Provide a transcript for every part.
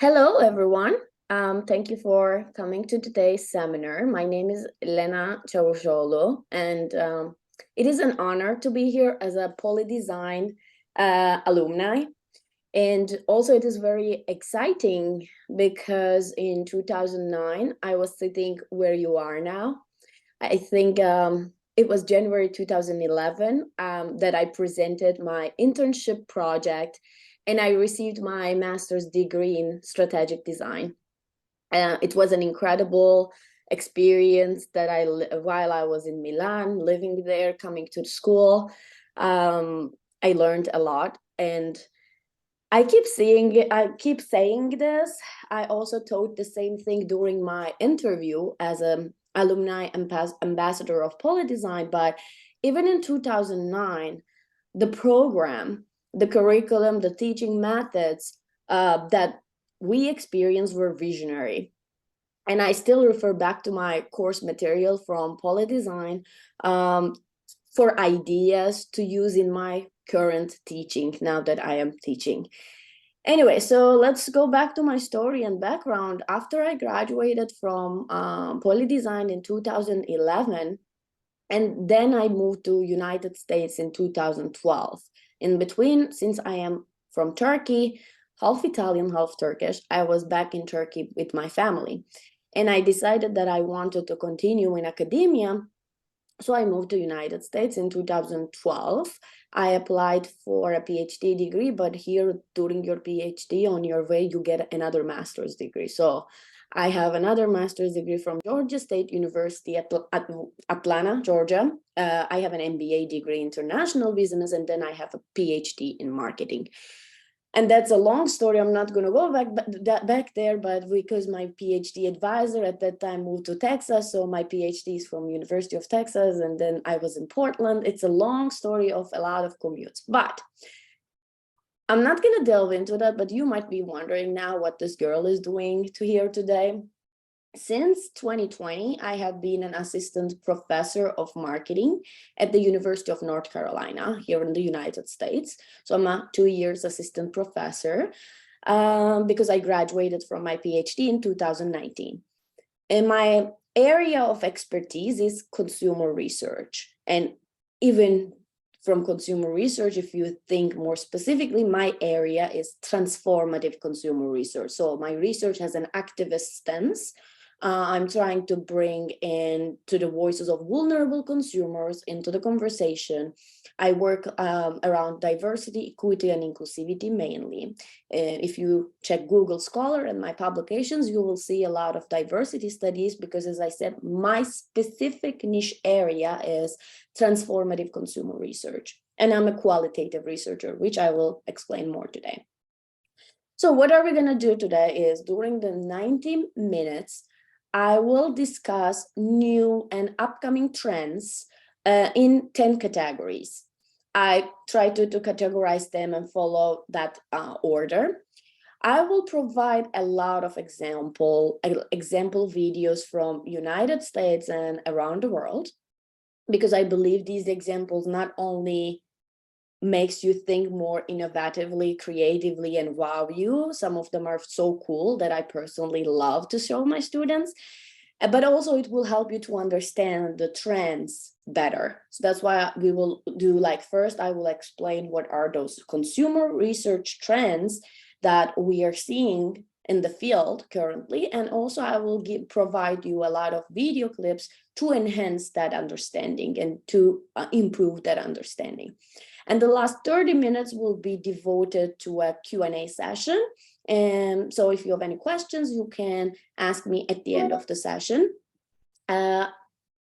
Hello, everyone. Thank you for coming to today's seminar. My name is Elena Chavujolo, and it is an honor to be here as a Polydesign alumni. And also, it is very exciting because in 2009, I was sitting where you are now. I think it was January 2011 that I presented my internship project and I received my master's degree in strategic design. It was an incredible experience that while I was in Milan, living there, coming to school, I learned a lot. And I keep saying this. I also taught the same thing during my interview as an alumni ambassador of Polydesign. But even in 2009, the program, the curriculum, the teaching methods that we experienced were visionary. And I still refer back to my course material from Polydesign for ideas to use in my current teaching now that I am teaching. Anyway, so let's go back to my story and background. After I graduated from Polydesign in 2011, and then I moved to United States in 2012. In between, since I am from Turkey, half Italian, half Turkish, I was back in Turkey with my family. And I decided that I wanted to continue in academia. So I moved to United States in 2012. I applied for a PhD degree, but here during your PhD on your way, you get another master's degree. So I have another master's degree from Georgia State University at Atlanta, Georgia. I have an MBA degree in international business, and then I have a PhD in marketing. And that's a long story. I'm not going to go back there, but because my PhD advisor at that time moved to Texas, so my PhD is from University of Texas, and then I was in Portland. It's a long story of a lot of commutes, but I'm not going to delve into that, but you might be wondering now what this girl is doing to here today. Since 2020, I have been an assistant professor of marketing at the University of North Carolina here in the United States. So I'm a 2 years assistant professor because I graduated from my PhD in 2019. And my area of expertise is consumer research. And even from consumer research, if you think more specifically, my area is transformative consumer research. So my research has an activist stance. I'm trying to bring in to the voices of vulnerable consumers into the conversation. I work around diversity, equity, and inclusivity mainly. If you check Google Scholar and my publications, you will see a lot of diversity studies because, as I said, my specific niche area is transformative consumer research. And I'm a qualitative researcher, which I will explain more today. So what are we going to do today is during the 90 minutes, I will discuss new and upcoming trends in 10 categories. I try to categorize them and follow that order. I will provide a lot of example videos from United States and around the world, because I believe these examples not only makes you think more innovatively, creatively, and wow you. Some of them are so cool that I personally love to show my students, but also it will help you to understand the trends better. So that's why we will do first, I will explain what are those consumer research trends that we are seeing in the field currently. And also I will provide you a lot of video clips to enhance that understanding and to improve that understanding. And the last 30 minutes will be devoted to a Q&A session. And so if you have any questions, you can ask me at the end of the session. In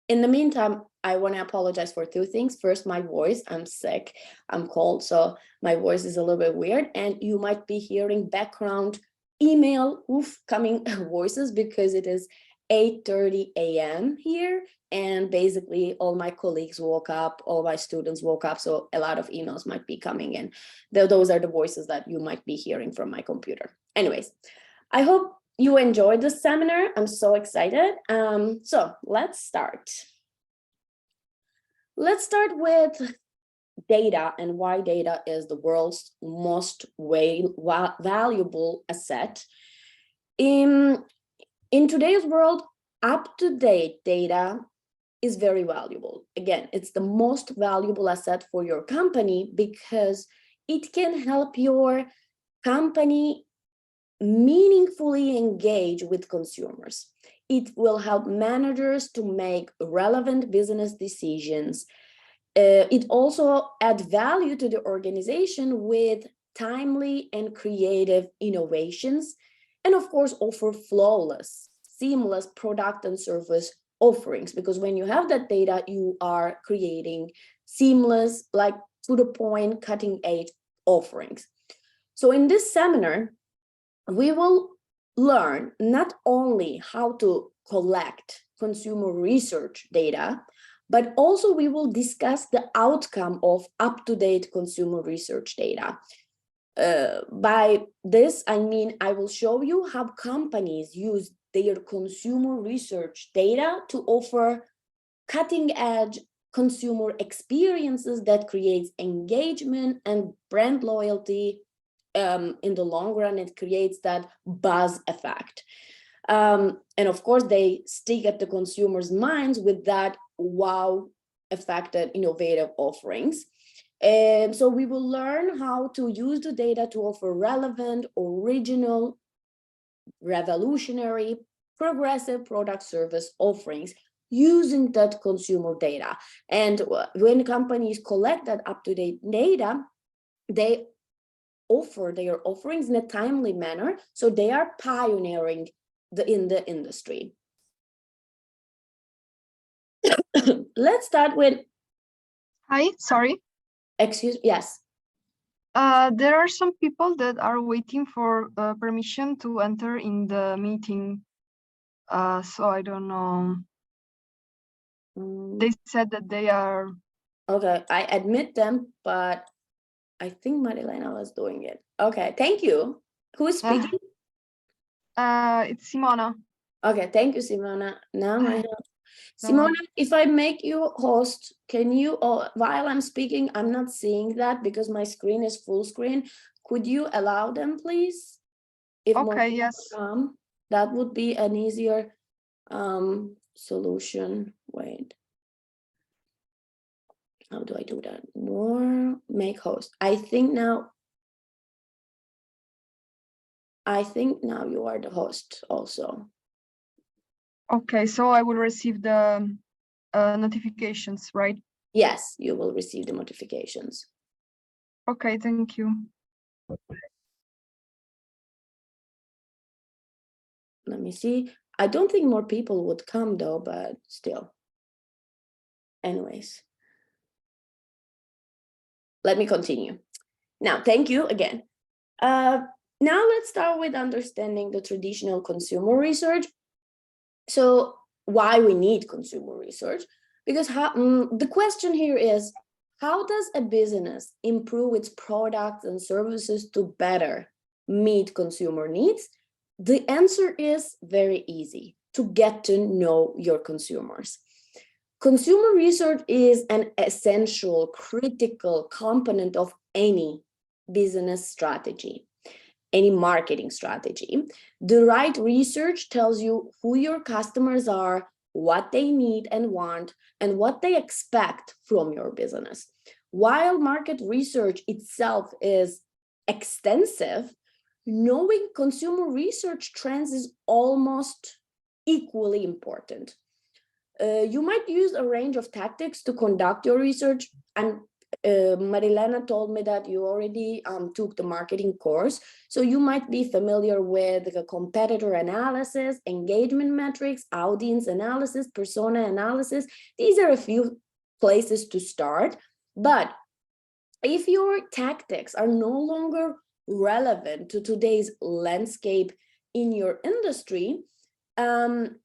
the meantime, I want to apologize for two things. First, my voice, I'm sick, I'm cold, so my voice is a little bit weird. And you might be hearing background email coming voices because it is 8:30 a.m. here. And basically all my colleagues woke up, all my students woke up. So a lot of emails might be coming in. Those are the voices that you might be hearing from my computer. Anyways, I hope you enjoyed this seminar. I'm so excited. So let's start. Let's start with data and why data is the world's most valuable asset. In today's world, up-to-date data is very valuable. Again, it's the most valuable asset for your company because it can help your company meaningfully engage with consumers. It will help managers to make relevant business decisions. It also adds value to the organization with timely and creative innovations, and of course offer flawless, seamless product and service offerings, because when you have that data, you are creating seamless, like to the point, cutting edge offerings. So in this seminar, we will learn not only how to collect consumer research data, but also we will discuss the outcome of up-to-date consumer research data. By this, I mean, I will show you how companies use their consumer research data to offer cutting-edge consumer experiences that creates engagement and brand loyalty. In the long run, it creates that buzz effect. And of course, they stick at the consumers' minds with that wow effect and innovative offerings. And so we will learn how to use the data to offer relevant, original, revolutionary, progressive product service offerings using that consumer data. And when companies collect that up-to-date data, they offer their offerings in a timely manner, so they are pioneering in the industry. Let's start with. Hi, sorry. Yes. There are some people that are waiting for permission to enter in the meeting. So I don't know. They said that they are. Okay, I admit them, but I think Marilena was doing it. Okay, thank you. Who's speaking? It's Simona. Okay, thank you, Simona. Now I have. Simona, if I make you host, can you, while I'm speaking, I'm not seeing that because my screen is full screen. Could you allow them, please? If okay, yes. That would be an easier solution. Wait. How do I do that? More, make host. I think now you are the host also. Okay, so I will receive the notifications, right? Yes, you will receive the notifications. Okay, thank you. Let me see. I don't think more people would come though, but still. Anyways. Let me continue. Now, thank you again. Now let's start with understanding the traditional consumer research. So why we need consumer research? Because the question here is, how does a business improve its products and services to better meet consumer needs? The answer is very easy: to get to know your consumers. Consumer research is an essential, critical component of any business strategy, any marketing strategy. The right research tells you who your customers are, what they need and want, and what they expect from your business. While market research itself is extensive, knowing consumer research trends is almost equally important. You might use a range of tactics to conduct your research, and Marilena told me that you already took the marketing course, so you might be familiar with the competitor analysis, engagement metrics, audience analysis, persona analysis. These are a few places to start, but if your tactics are no longer relevant to today's landscape in your industry, then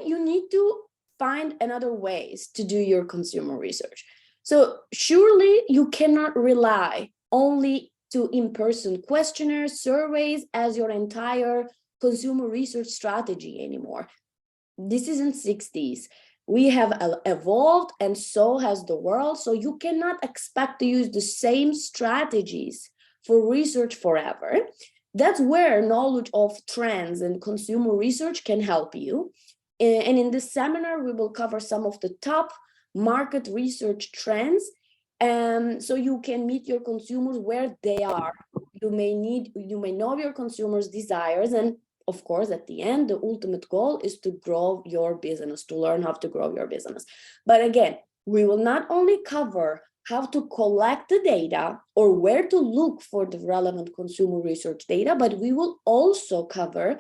you need to find another ways to do your consumer research. So surely you cannot rely only to in-person questionnaires, surveys as your entire consumer research strategy anymore. This isn't 60s. We have evolved, and so has the world. So you cannot expect to use the same strategies for research forever. That's where knowledge of trends and consumer research can help you. And in this seminar, we will cover some of the top market research trends, so you can meet your consumers where they are. You may know your consumers' desires, and of course, at the end, the ultimate goal is to grow your business, to learn how to grow your business. But again, we will not only cover how to collect the data or where to look for the relevant consumer research data, but we will also cover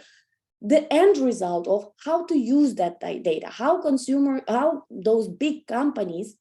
the end result of how to use that data, how those big companies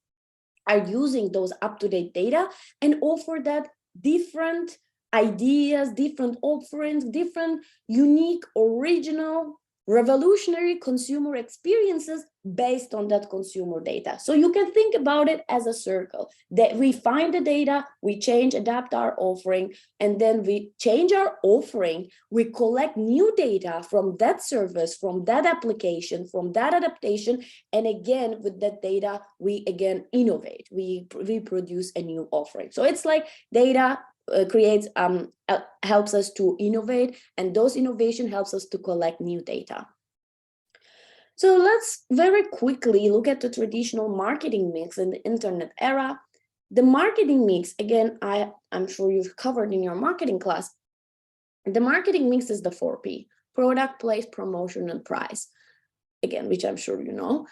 are using those up-to-date data and offer that different ideas, different offerings, different unique, original, revolutionary consumer experiences based on that consumer data. So you can think about it as a circle, that we find the data, we change, adapt our offering, and then we change our offering, we collect new data from that service, from that application, from that adaptation, and again, with that data, we again innovate, we produce a new offering. So it's like data helps us to innovate, and those innovation helps us to collect new data. So let's very quickly look at the traditional marketing mix in the internet era. The marketing mix, again, I'm sure you've covered in your marketing class. The marketing mix is the 4P: product, place, promotion, and price. Again, which I'm sure you know.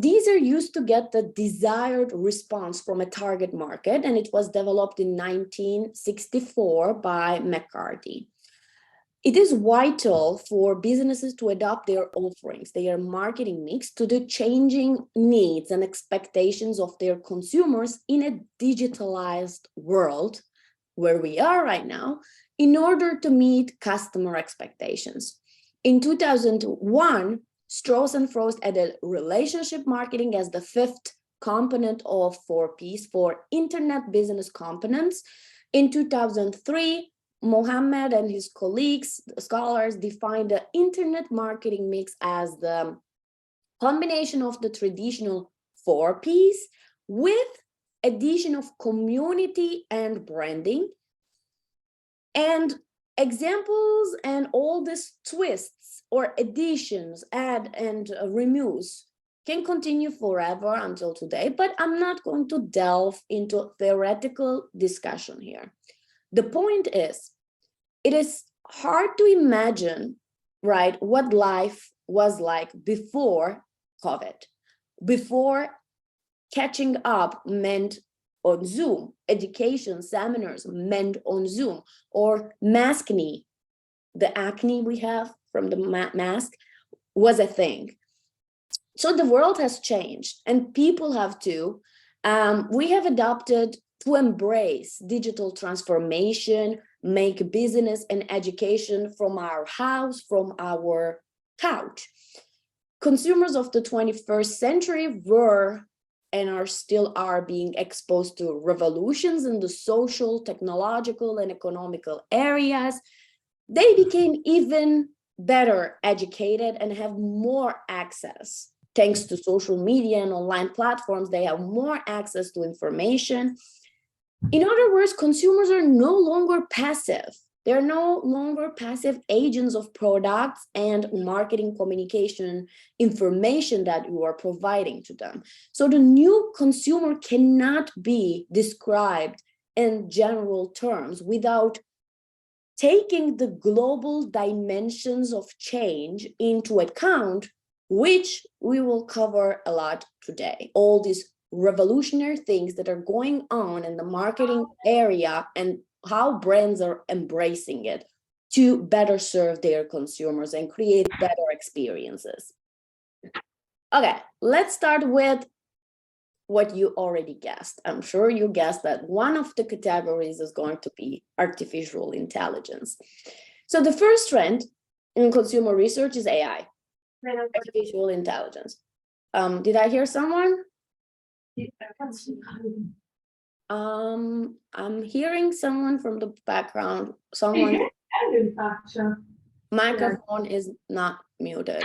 These are used to get the desired response from a target market, and it was developed in 1964 by McCarthy. It is vital for businesses to adopt their offerings, their marketing mix, to the changing needs and expectations of their consumers in a digitalized world where we are right now, in order to meet customer expectations. In 2001, Strauss and Frost added relationship marketing as the fifth component of 4Ps for internet business components. In 2003, Mohammed and his colleagues, scholars, defined the internet marketing mix as the combination of the traditional 4Ps with addition of community and branding. And examples and all these twists or additions, add and removes can continue forever until today, but I'm not going to delve into theoretical discussion here. The point is, it is hard to imagine, right, what life was like before COVID, before catching up meant on Zoom, education seminars meant on Zoom, or maskne, the acne we have from the mask was a thing. So the world has changed, and people have too. We have adopted to embrace digital transformation, make business and education from our house, from our couch. Consumers of the 21st century were and still are being exposed to revolutions in the social, technological, and economical areas. They became even better educated and have more access. Thanks to social media and online platforms, they have more access to information. In other words, consumers are no longer passive. They're no longer passive agents of products and marketing communication information that you are providing to them. So the new consumer cannot be described in general terms without taking the global dimensions of change into account, which we will cover a lot today. All these revolutionary things that are going on in the marketing area and how brands are embracing it to better serve their consumers and create better experiences. Okay, let's start with what you already guessed. I'm sure you guessed that one of the categories is going to be artificial intelligence. So the first trend in consumer research is AI, artificial intelligence. Did I hear someone? I'm hearing someone from the background. Someone. Microphone is not muted.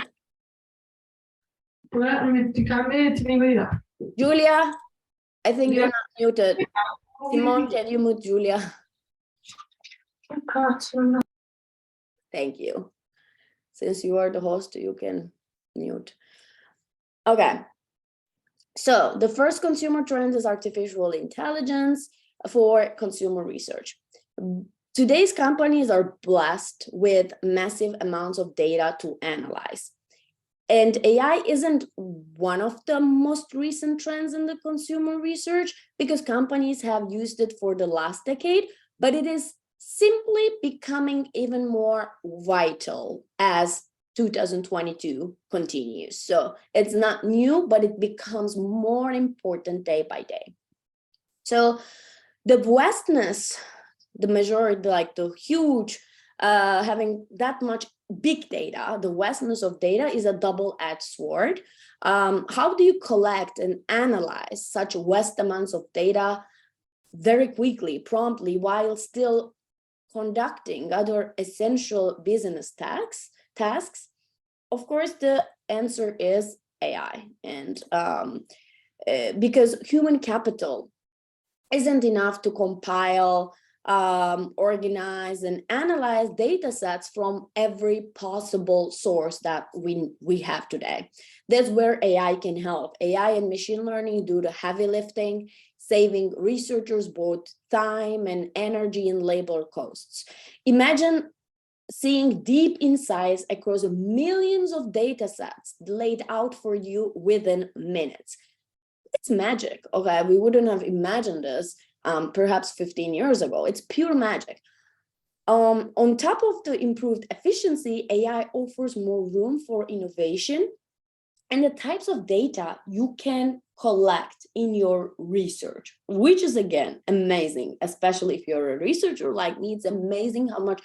Julia, I think you're not muted. Simone, can you mute Julia? Thank you. Since you are the host, you can mute. Okay. So the first consumer trend is artificial intelligence for consumer research. Today's companies are blessed with massive amounts of data to analyze. And AI isn't one of the most recent trends in the consumer research because companies have used it for the last decade, but it is simply becoming even more vital as 2022 continues. So it's not new, but it becomes more important day by day. So the vastness, the majority, like the huge, having that much big data, the vastness of data is a double-edged sword. How do you collect and analyze such vast amounts of data very quickly, promptly, while still conducting other essential business tasks? Of course, the answer is AI. And because human capital isn't enough to compile, organize, and analyze data sets from every possible source that we have today. That's where AI can help. AI and machine learning do the heavy lifting, saving researchers both time and energy and labor costs. Imagine seeing deep insights across millions of data sets laid out for you within minutes. It's magic. Okay, we wouldn't have imagined this perhaps 15 years ago. It's pure magic. On top of the improved efficiency, AI offers more room for innovation and the types of data you can collect in your research, which is again amazing, especially if you're a researcher like me. It's amazing how much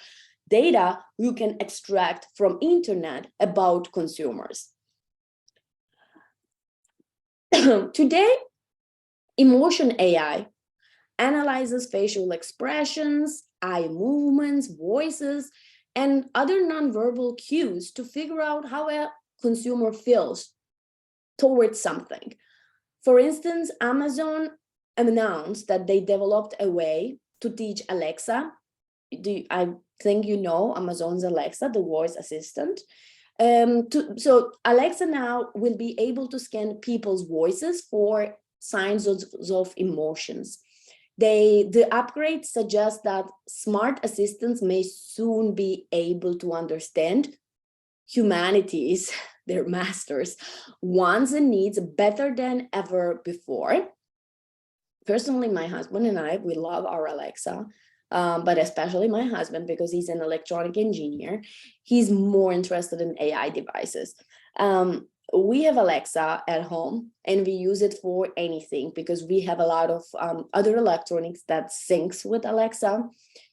data you can extract from internet about consumers. Today, emotion AI analyzes facial expressions, eye movements, voices, and other nonverbal cues to figure out how a consumer feels towards something. For instance, Amazon announced that they developed a way to teach Alexa. I think you know Amazon's Alexa, the voice assistant. So Alexa now will be able to scan people's voices for signs of emotions. The upgrade suggests that smart assistants may soon be able to understand humanity's, their masters, wants and needs better than ever before. Personally, my husband and I, we love our Alexa. But especially my husband, because he's an electronic engineer, he's more interested in AI devices. We have Alexa at home and we use it for anything because we have a lot of other electronics that syncs with Alexa.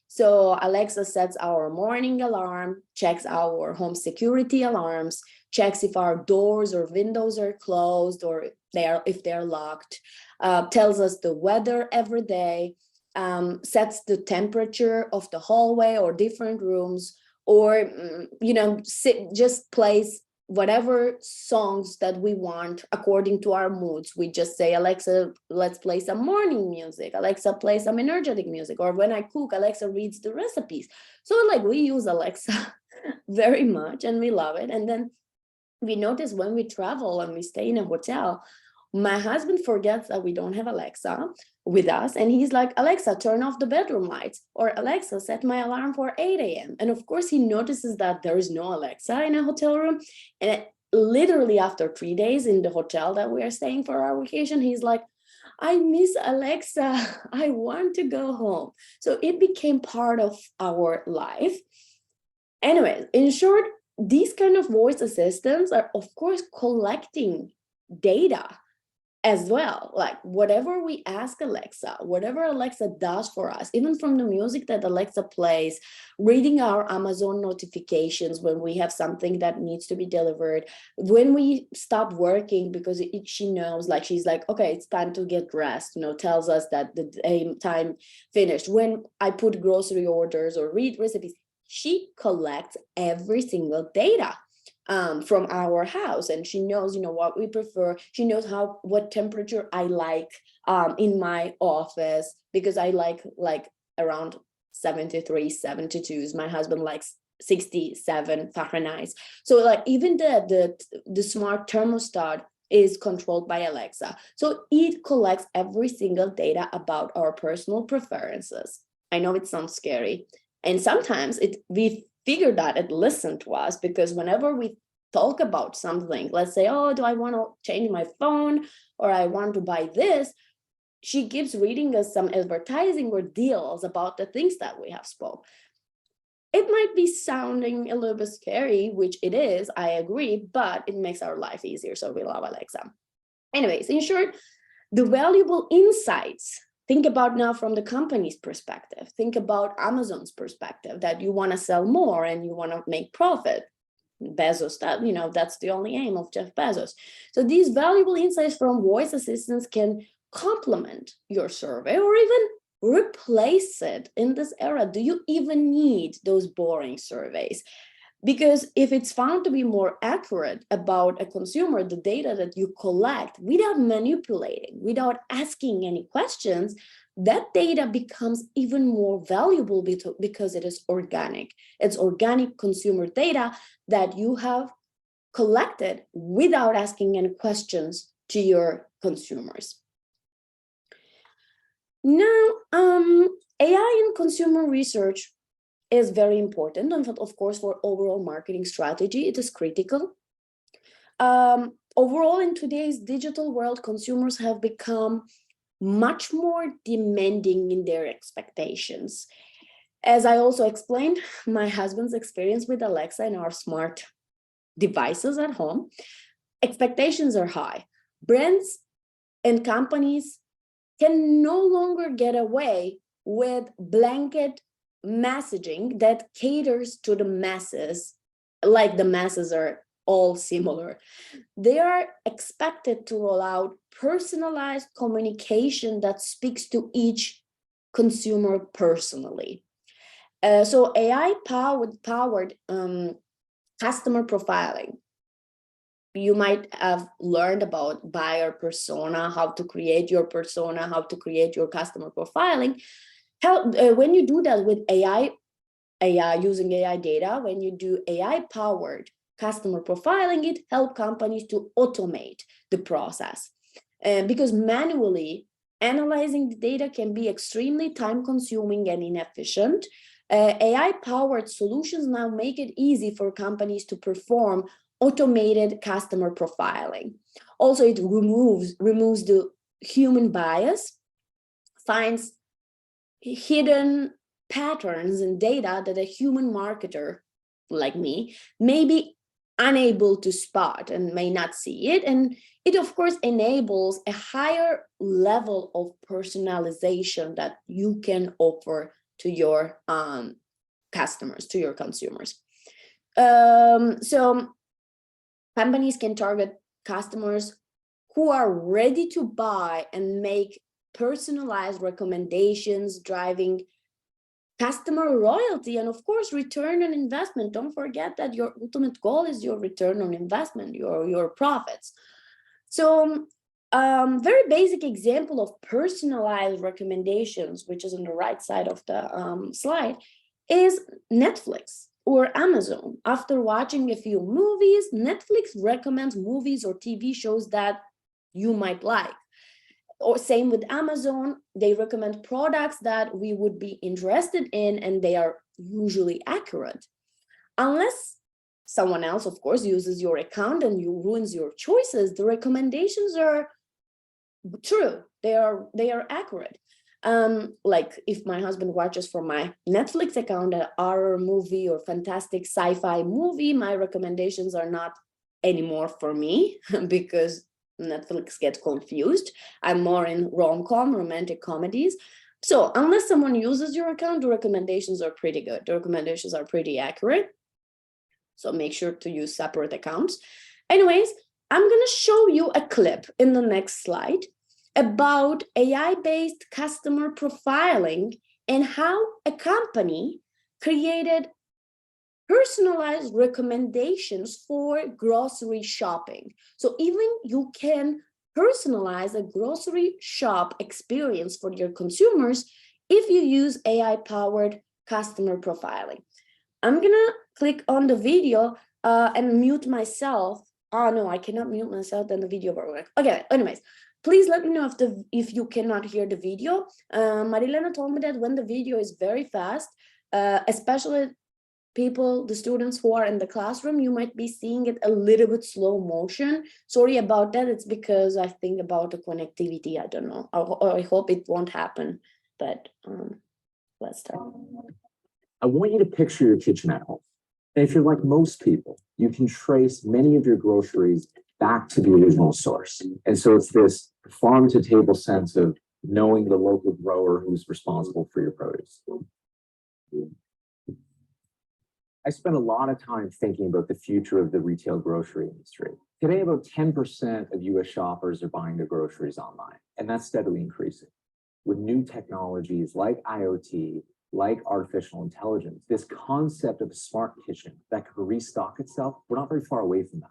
So Alexa sets our morning alarm, checks our home security alarms, checks if our doors or windows are closed or if they're locked, tells us the weather every day, sets the temperature of the hallway or different rooms, or just plays whatever songs that we want according to our moods. We just say, Alexa, let's play some morning music. Alexa, play some energetic music. Or when I cook, Alexa reads the recipes. So like we use Alexa very much and we love it. And then we notice when we travel and we stay in a hotel, my husband forgets that we don't have Alexa with us. And he's like, Alexa, turn off the bedroom lights, or Alexa, set my alarm for 8 a.m. And of course, he notices that there is no Alexa in a hotel room. And literally after 3 days in the hotel that we are staying for our vacation, he's like, I miss Alexa. I want to go home. So it became part of our life. Anyways, in short, these kind of voice assistants are, of course, collecting data as well. Like whatever we ask Alexa, whatever Alexa does for us, even from the music that Alexa plays, reading our Amazon notifications when we have something that needs to be delivered, when we stop working because she knows, like she's like, okay, it's time to get rest, tells us that the time finished. When I put grocery orders or read recipes, she collects every single data from our house, and she knows what we prefer. She knows what temperature I like in my office, because I like around 73 72s. My husband likes 67 Fahrenheit. So like even the smart thermostat is controlled by Alexa. So it collects every single data about our personal preferences. I know it sounds scary. And sometimes we figure that it listened to us, because whenever we talk about something, let's say, oh, do I want to change my phone, or I want to buy this, she keeps reading us some advertising or deals about the things that we have spoke. It might be sounding a little bit scary, which it is, I agree, but it makes our life easier. So we love Alexa. Anyways, in short, the valuable insights, think about now from the company's perspective. Think about Amazon's perspective, that you want to sell more and you want to make profit. Bezos, that's the only aim of Jeff Bezos. So these valuable insights from voice assistants can complement your survey or even replace it in this era. Do you even need those boring surveys? Because if it's found to be more accurate about a consumer, the data that you collect without manipulating, without asking any questions, that data becomes even more valuable because it is organic. It's organic consumer data that you have collected without asking any questions to your consumers. Now, AI in consumer research is very important, and of course, for overall marketing strategy, it is critical. Overall, in today's digital world, consumers have become much more demanding in their expectations. As I also explained, my husband's experience with Alexa and our smart devices at home, expectations are high. Brands and companies can no longer get away with blanket messaging that caters to the masses, like the masses are all similar. They are expected to roll out personalized communication that speaks to each consumer personally. So AI powered customer profiling. You might have learned about buyer persona, how to create your persona, how to create your customer profiling. When you do that with AI using AI data, when you do AI powered customer profiling, it helps companies to automate the process. Because manually analyzing the data can be extremely time consuming and inefficient. AI powered solutions now make it easy for companies to perform automated customer profiling. Also, it removes the human bias, finds hidden patterns in data that a human marketer like me may be unable to spot and may not see it. And it, of course, enables a higher level of personalization that you can offer to your customers, to your consumers. So companies can target customers who are ready to buy and make personalized recommendations, driving customer loyalty and, of course, return on investment. Don't forget that your ultimate goal is your return on investment, your profits. So very basic example of personalized recommendations, which is on the right side of the slide, is Netflix or Amazon. After watching a few movies, Netflix recommends movies or TV shows that you might like. Or same with Amazon, they recommend products that we would be interested in, and they are usually accurate. Unless someone else, of course, uses your account and you ruins your choices, the recommendations are true. They are accurate. Like if my husband watches from my Netflix account a horror movie or fantastic sci-fi movie, my recommendations are not anymore for me because Netflix gets confused. I'm more in rom-com, romantic comedies. So unless someone uses your account, the recommendations are pretty good. The recommendations are pretty accurate. So make sure to use separate accounts. Anyways, I'm going to show you a clip in the next slide about AI-based customer profiling and how a company created personalized recommendations for grocery shopping. So even you can personalize a grocery shop experience for your consumers if you use AI-powered customer profiling. I'm gonna click on the video and mute myself. Oh no, I cannot mute myself, then the video won't work. Okay, anyways, please let me know if you cannot hear the video. Marilena told me that when the video is very fast, especially the students who are in the classroom, you might be seeing it a little bit slow motion. Sorry about that. It's because I think about the connectivity. I don't know. I hope it won't happen, but let's start. I want you to picture your kitchen at home. And if you're like most people, you can trace many of your groceries back to the original source. And so it's this farm to table sense of knowing the local grower who's responsible for your produce. I spent a lot of time thinking about the future of the retail grocery industry. Today, about 10% of US shoppers are buying their groceries online, and that's steadily increasing. With new technologies like IoT, like artificial intelligence, this concept of a smart kitchen that could restock itself, we're not very far away from that.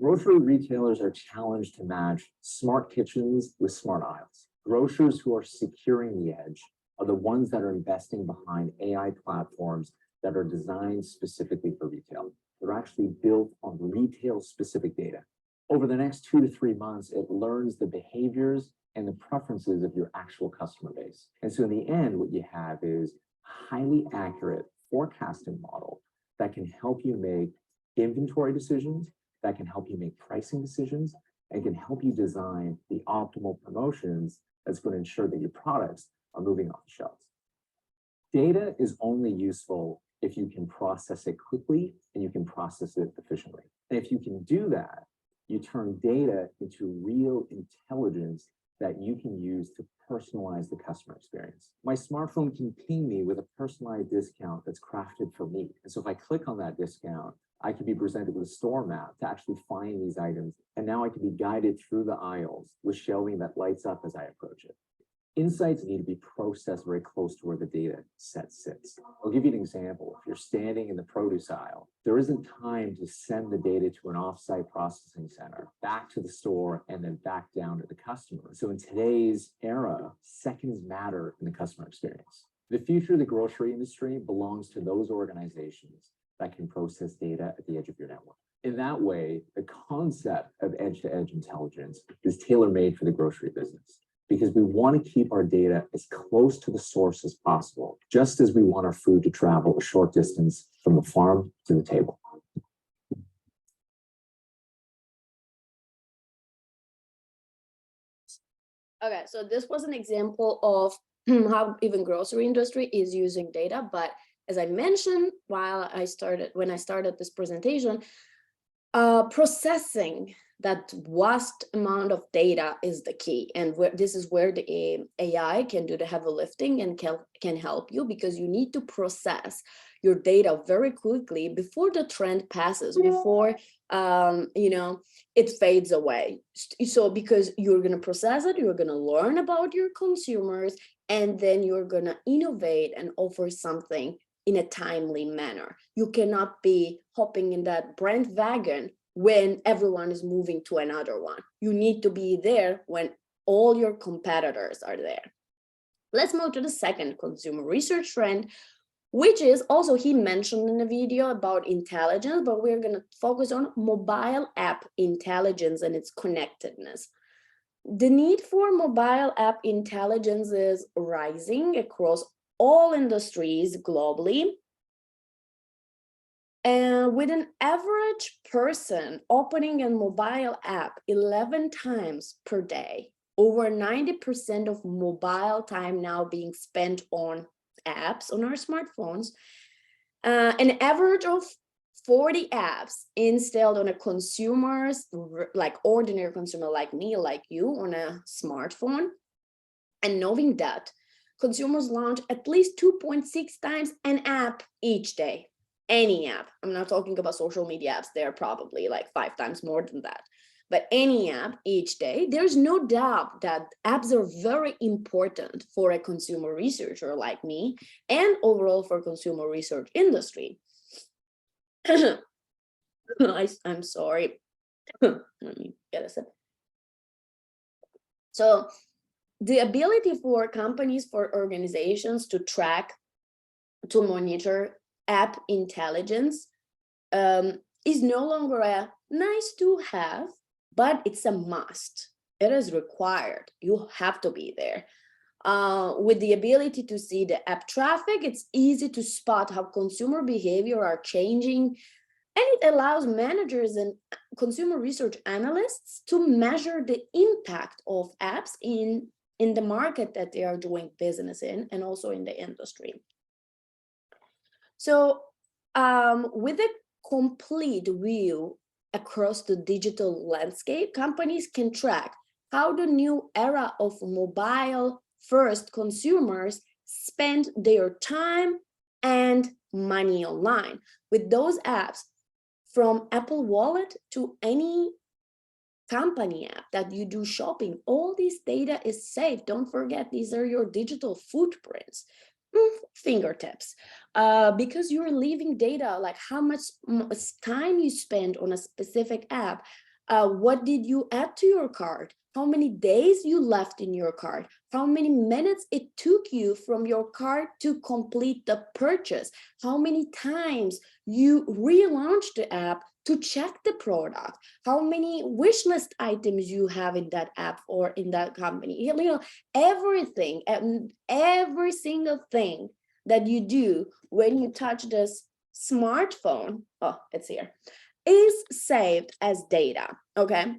Grocery retailers are challenged to match smart kitchens with smart aisles. Grocers who are securing the edge are the ones that are investing behind AI platforms that are designed specifically for retail. They're actually built on retail-specific data. Over the next 2 to 3 months, it learns the behaviors and the preferences of your actual customer base. And so in the end, what you have is a highly accurate forecasting model that can help you make inventory decisions, that can help you make pricing decisions, and can help you design the optimal promotions that's going to ensure that your products are moving off the shelves. Data is only useful if you can process it quickly and you can process it efficiently. And if you can do that, you turn data into real intelligence that you can use to personalize the customer experience. My smartphone can ping me with a personalized discount that's crafted for me. And so if I click on that discount, I can be presented with a store map to actually find these items. And now I can be guided through the aisles with shelving that lights up as I approach it. Insights need to be processed very close to where the data set sits. I'll give you an example. If you're standing in the produce aisle, there isn't time to send the data to an offsite processing center, back to the store, and then back down to the customer. So in today's era, seconds matter in the customer experience. The future of the grocery industry belongs to those organizations that can process data at the edge of your network. In that way, the concept of edge-to-edge intelligence is tailor-made for the grocery business, because we want to keep our data as close to the source as possible, just as we want our food to travel a short distance from the farm to the table. Okay, so this was an example of how even grocery industry is using data, but as I mentioned when I started this presentation, processing that vast amount of data is the key, and this is where the AI can do the heavy lifting and can help you, because you need to process your data very quickly before the trend passes, before it fades away. So because you're going to process it, you're going to learn about your consumers, and then you're going to innovate and offer something in a timely manner. You cannot be hopping in that brand wagon when everyone is moving to another one. You need to be there when all your competitors are there. Let's move to the second consumer research trend, which is also, he mentioned in the video about intelligence, but we're going to focus on mobile app intelligence and its connectedness. The need for mobile app intelligence is rising across all industries globally. And with an average person opening a mobile app 11 times per day, over 90% of mobile time now being spent on apps on our smartphones, an average of 40 apps installed on a consumer's, like ordinary consumer like me, like you, on a smartphone. And knowing that, consumers launch at least 2.6 times an app each day. Any app. I'm not talking about social media apps. They're probably like 5 times more than that. But any app each day, there's no doubt that apps are very important for a consumer researcher like me, and overall for consumer research industry. I'm sorry. Let me get a sip. So the ability for companies, for organizations to track, to monitor app intelligence is no longer a nice to have, but it's a must. It is required. You have to be there. With the ability to see the app traffic, it's easy to spot how consumer behavior are changing, and it allows managers and consumer research analysts to measure the impact of apps in the market that they are doing business in, and also in the industry. So with a complete view across the digital landscape, companies can track how the new era of mobile-first consumers spend their time and money online. With those apps, from Apple Wallet to any company app that you do shopping, all this data is saved. Don't forget, these are your digital footprints, fingertips, because you're leaving data like how much time you spend on a specific app, what did you add to your cart, how many days you left in your cart, how many minutes it took you from your cart to complete the purchase, how many times you relaunched the app to check the product, how many wish list items you have in that app or in that company. You know, everything, and every single thing that you do when you touch this smartphone, oh, it's here, is saved as data, okay?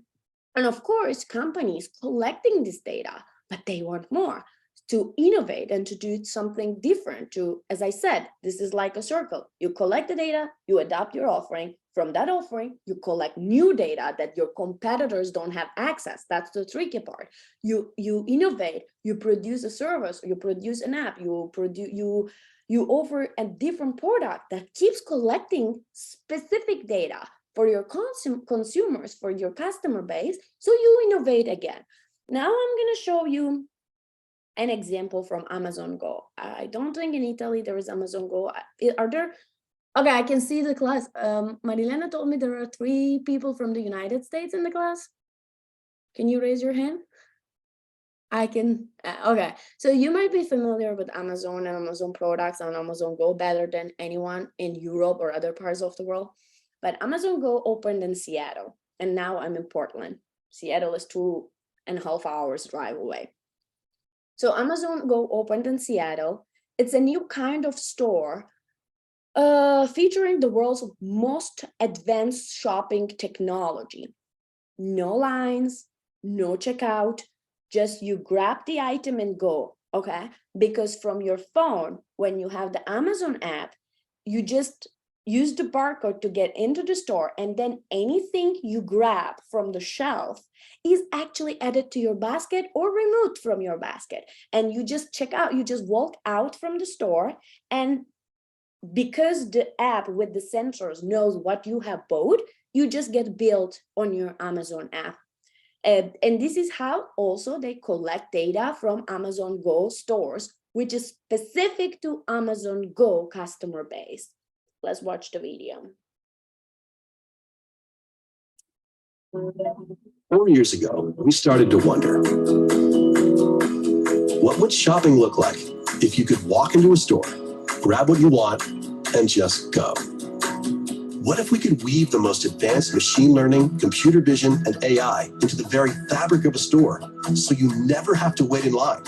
And of course, companies collecting this data, but they want more to innovate and to do something different. To, as I said, this is like a circle. You collect the data, you adapt your offering. From that offering, you collect new data that your competitors don't have access. That's the tricky part. You innovate, you produce a service, you produce an app, you offer a different product that keeps collecting specific data for your consumers, for your customer base, so you innovate again. Now I'm going to show you an example from Amazon Go. I don't think in Italy there is Amazon Go. Are there? Okay, I can see the class. Marilena told me there are 3 people from the United States in the class. Can you raise your hand? I can, okay. So you might be familiar with Amazon and Amazon products and Amazon Go better than anyone in Europe or other parts of the world. But Amazon Go opened in Seattle, and now I'm in Portland. Seattle is 2.5 hours drive away. So Amazon Go opened in Seattle. It's a new kind of store featuring the world's most advanced shopping technology. No lines, no checkout, just you grab the item and go, okay? Because from your phone, when you have the Amazon app, you just use the barcode to get into the store, and then anything you grab from the shelf is actually added to your basket or removed from your basket. And you just check out, you just walk out from the store, and because the app with the sensors knows what you have bought, you just get billed on your Amazon app. And this is how also they collect data from Amazon Go stores, which is specific to Amazon Go customer base. Let's watch the video. 4 years ago, we started to wonder, what would shopping look like if you could walk into a store, grab what you want, and just go? What if we could weave the most advanced machine learning, computer vision, and AI into the very fabric of a store, so you never have to wait in line?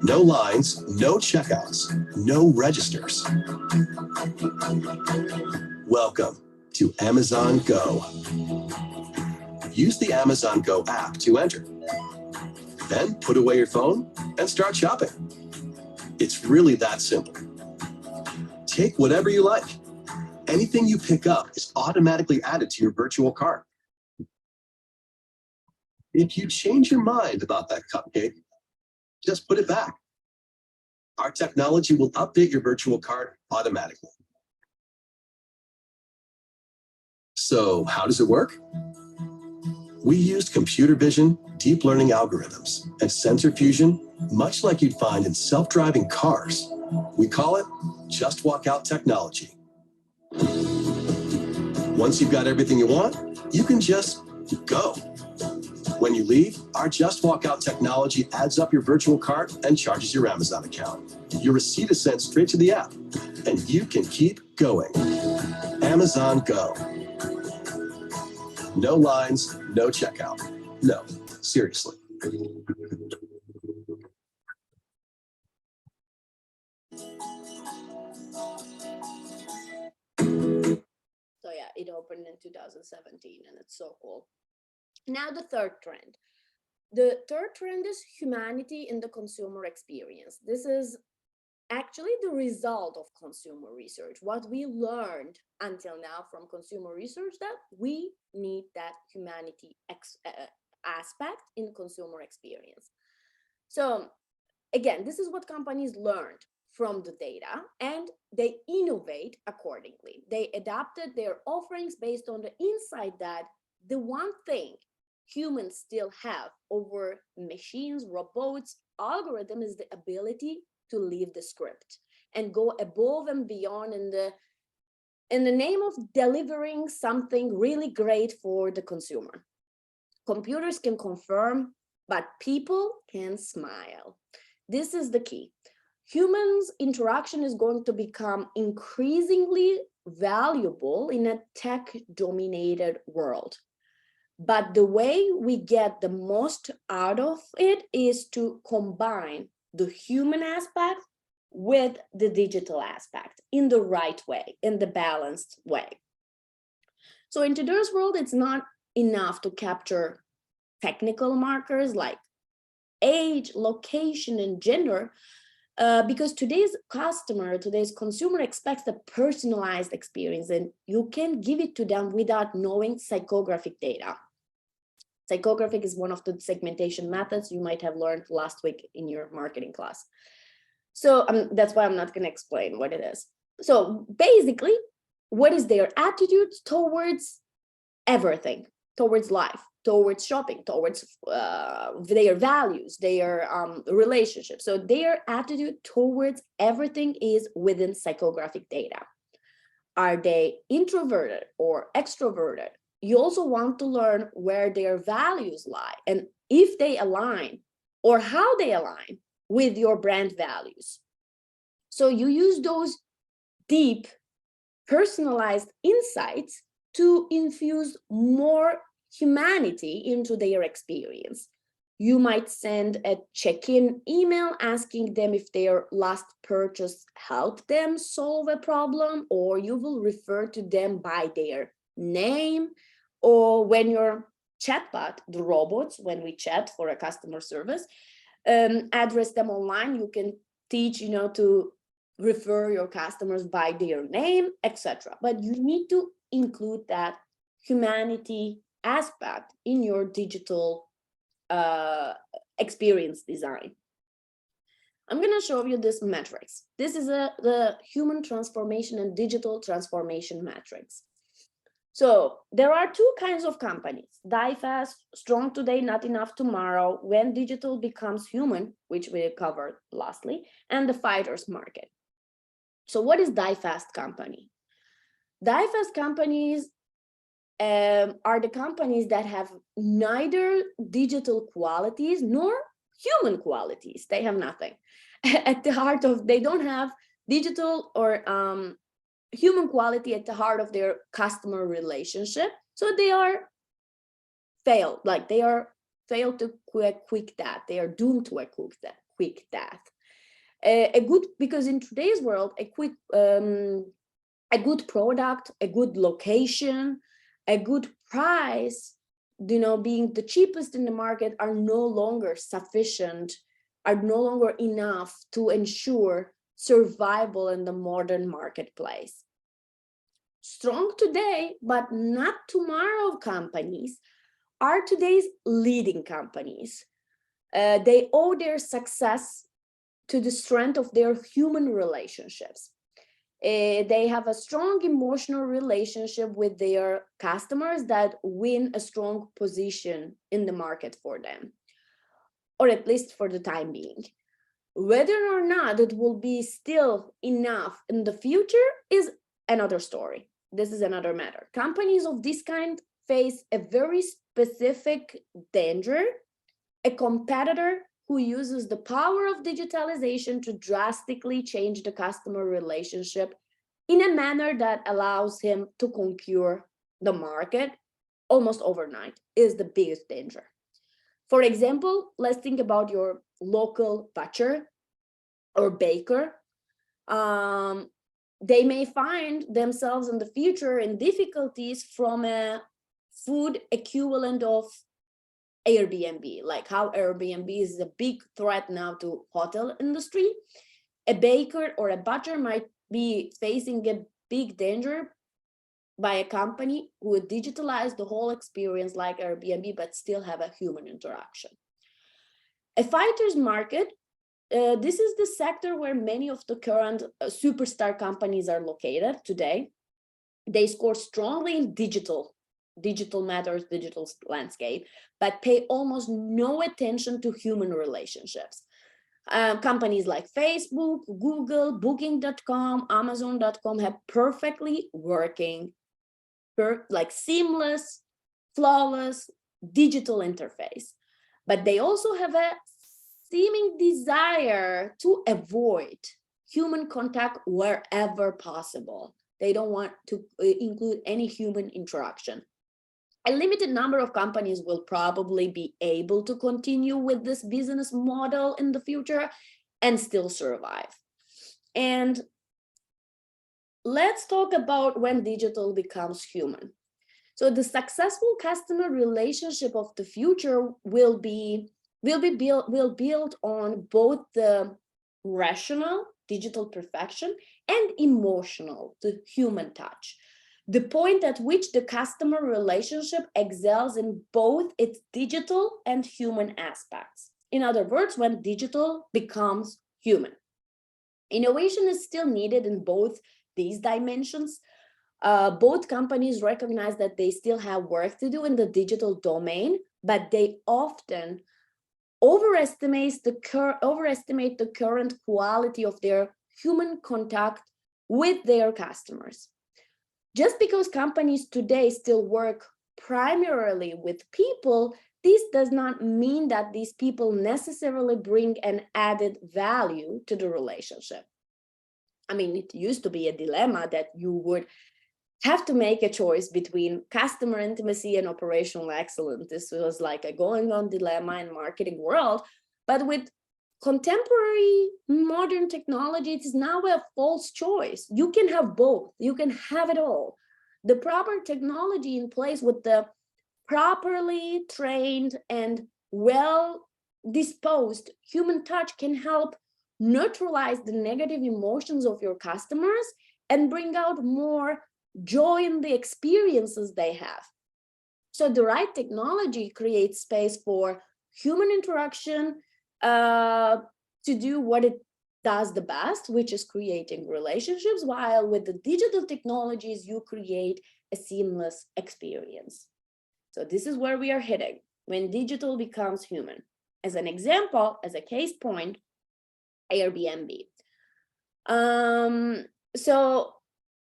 No lines, no checkouts, no registers. Welcome to Amazon Go. Use the Amazon Go app to enter. Then put away your phone and start shopping. It's really that simple. Take whatever you like. Anything you pick up is automatically added to your virtual cart. If you change your mind about that cupcake, just put it back. Our technology will update your virtual cart automatically. So how does it work? We used computer vision, deep learning algorithms, and sensor fusion, much like you'd find in self-driving cars. We call it Just Walk Out technology. Once you've got everything you want, you can just go. When you leave, our Just Walk Out technology adds up your virtual cart and charges your Amazon account. Your receipt is sent straight to the app, and you can keep going. Amazon Go. No lines, no checkout. No, seriously. So yeah, it opened in 2017 and it's so cool. Now the third trend. The third trend is humanity in the consumer experience. This is actually the result of consumer research. What we learned until now from consumer research, that we need that humanity aspect in consumer experience. So again, this is what companies learned from the data, and they innovate accordingly. They adapted their offerings based on the insight that the one thing humans still have over machines, robots, algorithm is the ability to leave the script and go above and beyond in the name of delivering something really great for the consumer. Computers can confirm, but people can smile. This is the key. Humans' interaction is going to become increasingly valuable in a tech-dominated world. But the way we get the most out of it is to combine the human aspect with the digital aspect in the right way, in the balanced way. So in today's world, it's not enough to capture technical markers like age, location, and gender, because today's consumer expects a personalized experience, and you can give it to them without knowing psychographic data. Psychographic is one of the segmentation methods you might have learned last week in your marketing class. So that's why I'm not going to explain what it is. So basically, what is their attitude towards everything, towards life, towards shopping, towards their values, their relationships. So their attitude towards everything is within psychographic data. Are they introverted or extroverted? You also want to learn where their values lie and if they align or how they align with your brand values. So you use those deep, personalized insights to infuse more humanity into their experience. You might send a check-in email asking them if their last purchase helped them solve a problem, or you will refer to them by their name, or when your chatbot, the robots, when we chat for a customer service, address them online, you can teach, to refer your customers by their name, etc. But you need to include that humanity aspect in your digital experience design. I'm going to show you this matrix. This is the human transformation and digital transformation matrix. So there are two kinds of companies: die fast, strong today, not enough tomorrow, when digital becomes human, which we covered lastly, and the fighters market. So what is die fast company? Die fast companies are the companies that have neither digital qualities nor human qualities. They have nothing. At the heart of, they don't have digital or human quality at the heart of their customer relationship. So they are failed, like they are failed to quick death. They are doomed to a quick death. Because in today's world, a good product, a good location, a good price, being the cheapest in the market are no longer sufficient, are no longer enough to ensure survival in the modern marketplace. Strong today, but not tomorrow companies are today's leading companies. They owe their success to the strength of their human relationships. They have a strong emotional relationship with their customers that win a strong position in the market for them, or at least for the time being. Whether or not it will be still enough in the future is another story. This is another matter. Companies of this kind face a very specific danger: a competitor who uses the power of digitalization to drastically change the customer relationship in a manner that allows him to conquer the market almost overnight is the biggest danger. For example, let's think about your local butcher or baker. They may find themselves in the future in difficulties from a food equivalent of Airbnb, like how Airbnb is a big threat now to hotel industry. A baker or a butcher might be facing a big danger by a company who would digitalize the whole experience like Airbnb, but still have a human interaction. A fighter's market, this is the sector where many of the current superstar companies are located today. They score strongly in digital matters, digital landscape, but pay almost no attention to human relationships. Companies like Facebook, Google, Booking.com, Amazon.com have perfectly working, like seamless, flawless digital interface. But they also have a seeming desire to avoid human contact wherever possible. They don't want to include any human interaction. A limited number of companies will probably be able to continue with this business model in the future and still survive. And let's talk about when digital becomes human. So the successful customer relationship of the future will build on both the rational digital perfection and emotional, the human touch. The point at which the customer relationship excels in both its digital and human aspects. In other words, when digital becomes human. Innovation is still needed in both these dimensions. Both companies recognize that they still have work to do in the digital domain, but they often overestimate the current quality of their human contact with their customers. Just because companies today still work primarily with people, this does not mean that these people necessarily bring an added value to the relationship. I mean, it used to be a dilemma that you would have to make a choice between customer intimacy and operational excellence. This was like a going on dilemma in marketing world, but with contemporary modern technology, it is now a false choice. You can have both, you can have it all. The proper technology in place with the properly trained and well disposed human touch can help neutralize the negative emotions of your customers and bring out more joy in the experiences they have. So the right technology creates space for human interaction to do what it does the best, which is creating relationships, while with the digital technologies, you create a seamless experience. So this is where we are heading when digital becomes human. As an example, as a case point, Airbnb. So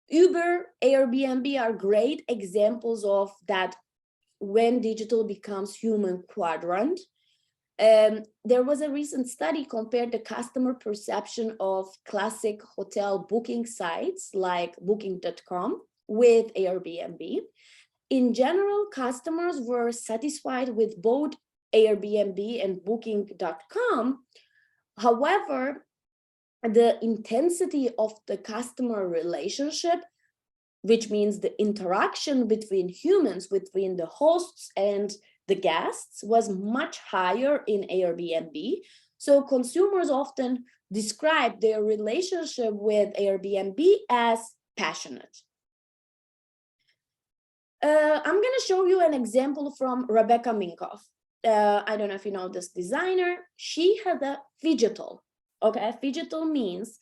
Uber, Airbnb are great examples of that when digital becomes human quadrant. There was a recent study compared the customer perception of classic hotel booking sites like Booking.com with Airbnb. In general, customers were satisfied with both Airbnb and Booking.com. However, the intensity of the customer relationship, which means the interaction between humans, between the hosts and the guests, was much higher in Airbnb. So consumers often describe their relationship with Airbnb as passionate. I'm going to show you an example from Rebecca Minkoff. I don't know if you know this designer. She had a phygital. Okay, phygital means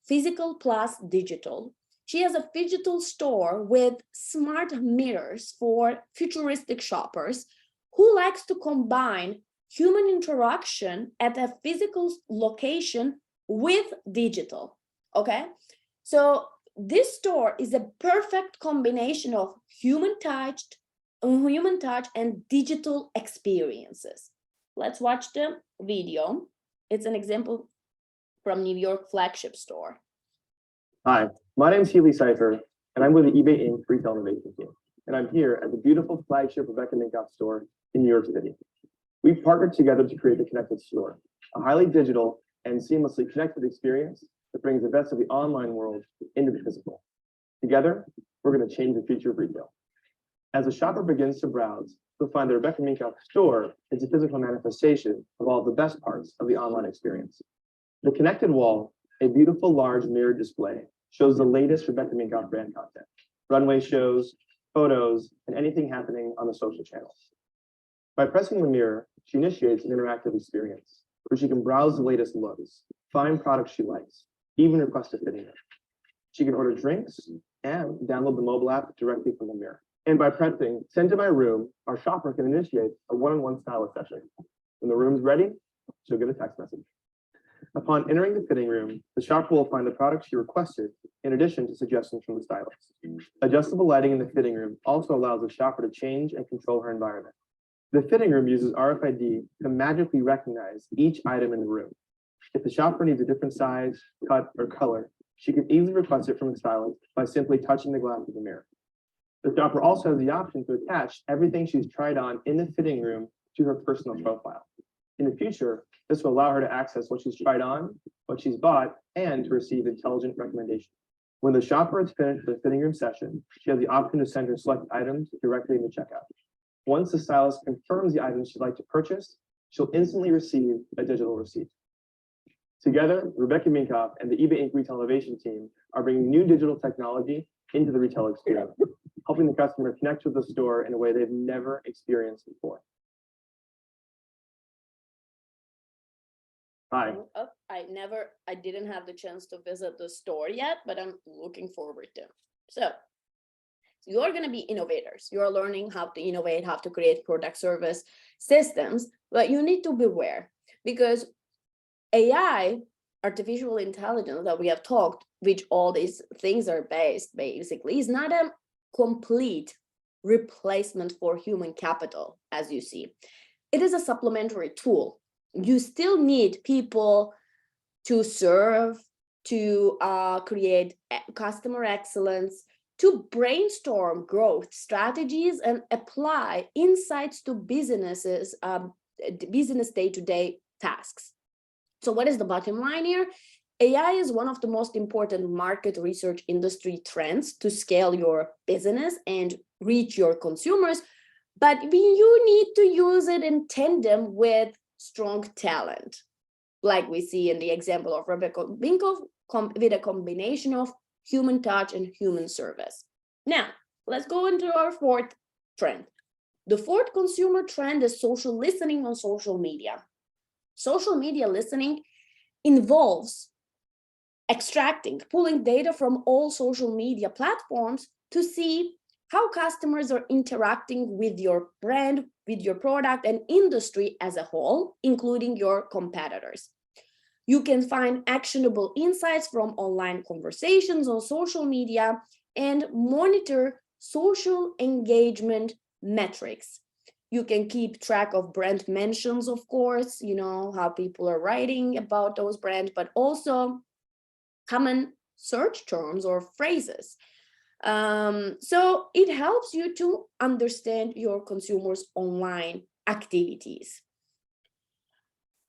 physical plus digital. She has a phygital store with smart mirrors for futuristic shoppers who likes to combine human interaction at a physical location with digital. Okay, so this store is a perfect combination of human touch and digital experiences. Let's watch the video. It's an example from New York flagship store. Hi, My name is Healy Cipher, and I'm with the eBay Inc. Retail Innovation Team. And I'm here at the beautiful flagship Rebecca Minkoff store in New York City. We've partnered together to create the Connected Store, a highly digital and seamlessly connected experience that brings the best of the online world into the physical. Together, we're going to change the future of retail. As a shopper begins to browse, they'll find the Rebecca Minkoff store is a physical manifestation of all the best parts of the online experience. The connected wall, a beautiful large mirror display, shows the latest Rebecca Minkoff brand content, runway shows, photos, and anything happening on the social channels. By pressing the mirror, she initiates an interactive experience where she can browse the latest looks, find products she likes, even request a fitting room. She can order drinks and download the mobile app directly from the mirror. And by pressing send to my room, our shopper can initiate a one-on-one stylist session. When the room's ready, she'll get a text message. Upon entering the fitting room, the shopper will find the product she requested in addition to suggestions from the stylist. Adjustable lighting in the fitting room also allows the shopper to change and control her environment. The fitting room uses RFID to magically recognize each item in the room. If the shopper needs a different size, cut, or color, she can easily request it from the stylist by simply touching the glass of the mirror. The shopper also has the option to attach everything she's tried on in the fitting room to her personal profile. In the future, this will allow her to access what she's tried on, what she's bought, and to receive intelligent recommendations. When the shopper has finished the fitting room session, she has the option to send her selected items directly in the checkout. Once the stylist confirms the items she'd like to purchase, she'll instantly receive a digital receipt. Together, Rebecca Minkoff and the eBay Inc. Retail Innovation Team are bringing new digital technology into the retail experience, helping the customer connect with the store in a way they've never experienced before. Hi. I didn't have the chance to visit the store yet, but I'm looking forward to. So you're going to be innovators. You're learning how to innovate, how to create product service systems, but you need to beware because AI, artificial intelligence that we have talked, which all these things are based basically, is not a complete replacement for human capital, as you see. It is a supplementary tool. You still need people to serve, to create customer excellence, to brainstorm growth strategies and apply insights to businesses, business day-to-day tasks. So what is the bottom line here? AI is one of the most important market research industry trends to scale your business and reach your consumers, but you need to use it in tandem with strong talent, like we see in the example of Rebecca Minkoff, with a combination of human touch and human service. Now, let's go into our fourth trend. The fourth consumer trend is social listening on social media. Social media listening involves extracting, pulling data from all social media platforms to see how customers are interacting with your brand, with your product and industry as a whole, including your competitors. You can find actionable insights from online conversations on social media and monitor social engagement metrics. You can keep track of brand mentions, of course, you know, how people are writing about those brands, but also common search terms or phrases. So it helps you to understand your consumers' online activities.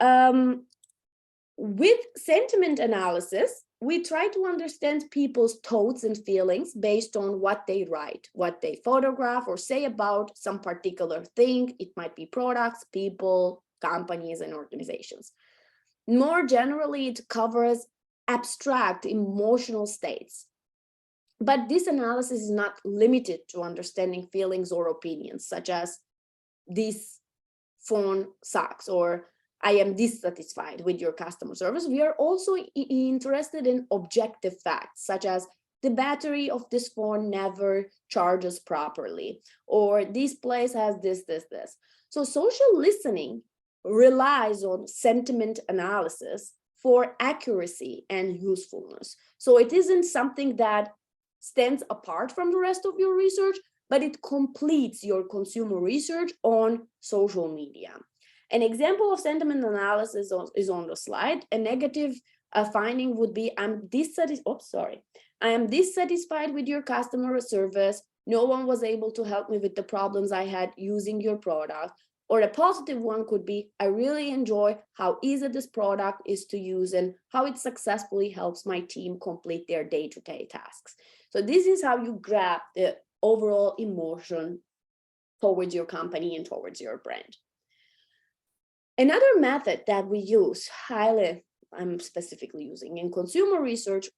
With sentiment analysis, we try to understand people's thoughts and feelings based on what they write, what they photograph or say about some particular thing. It might be products, people, companies, and organizations. More generally, it covers abstract emotional states. But this analysis is not limited to understanding feelings or opinions, such as this phone sucks or I am dissatisfied with your customer service. We are also interested in objective facts, such as the battery of this phone never charges properly, or this place has this. So social listening relies on sentiment analysis for accuracy and usefulness. So it isn't something that stands apart from the rest of your research, but it completes your consumer research on social media. An example of sentiment analysis is on the slide. A negative finding would be I'm dissatisfied. I am dissatisfied with your customer service. No one was able to help me with the problems I had using your product. Or a positive one could be, I really enjoy how easy this product is to use and how it successfully helps my team complete their day-to-day tasks. So this is how you grab the overall emotion towards your company and towards your brand. Another method that we use I'm specifically using in consumer research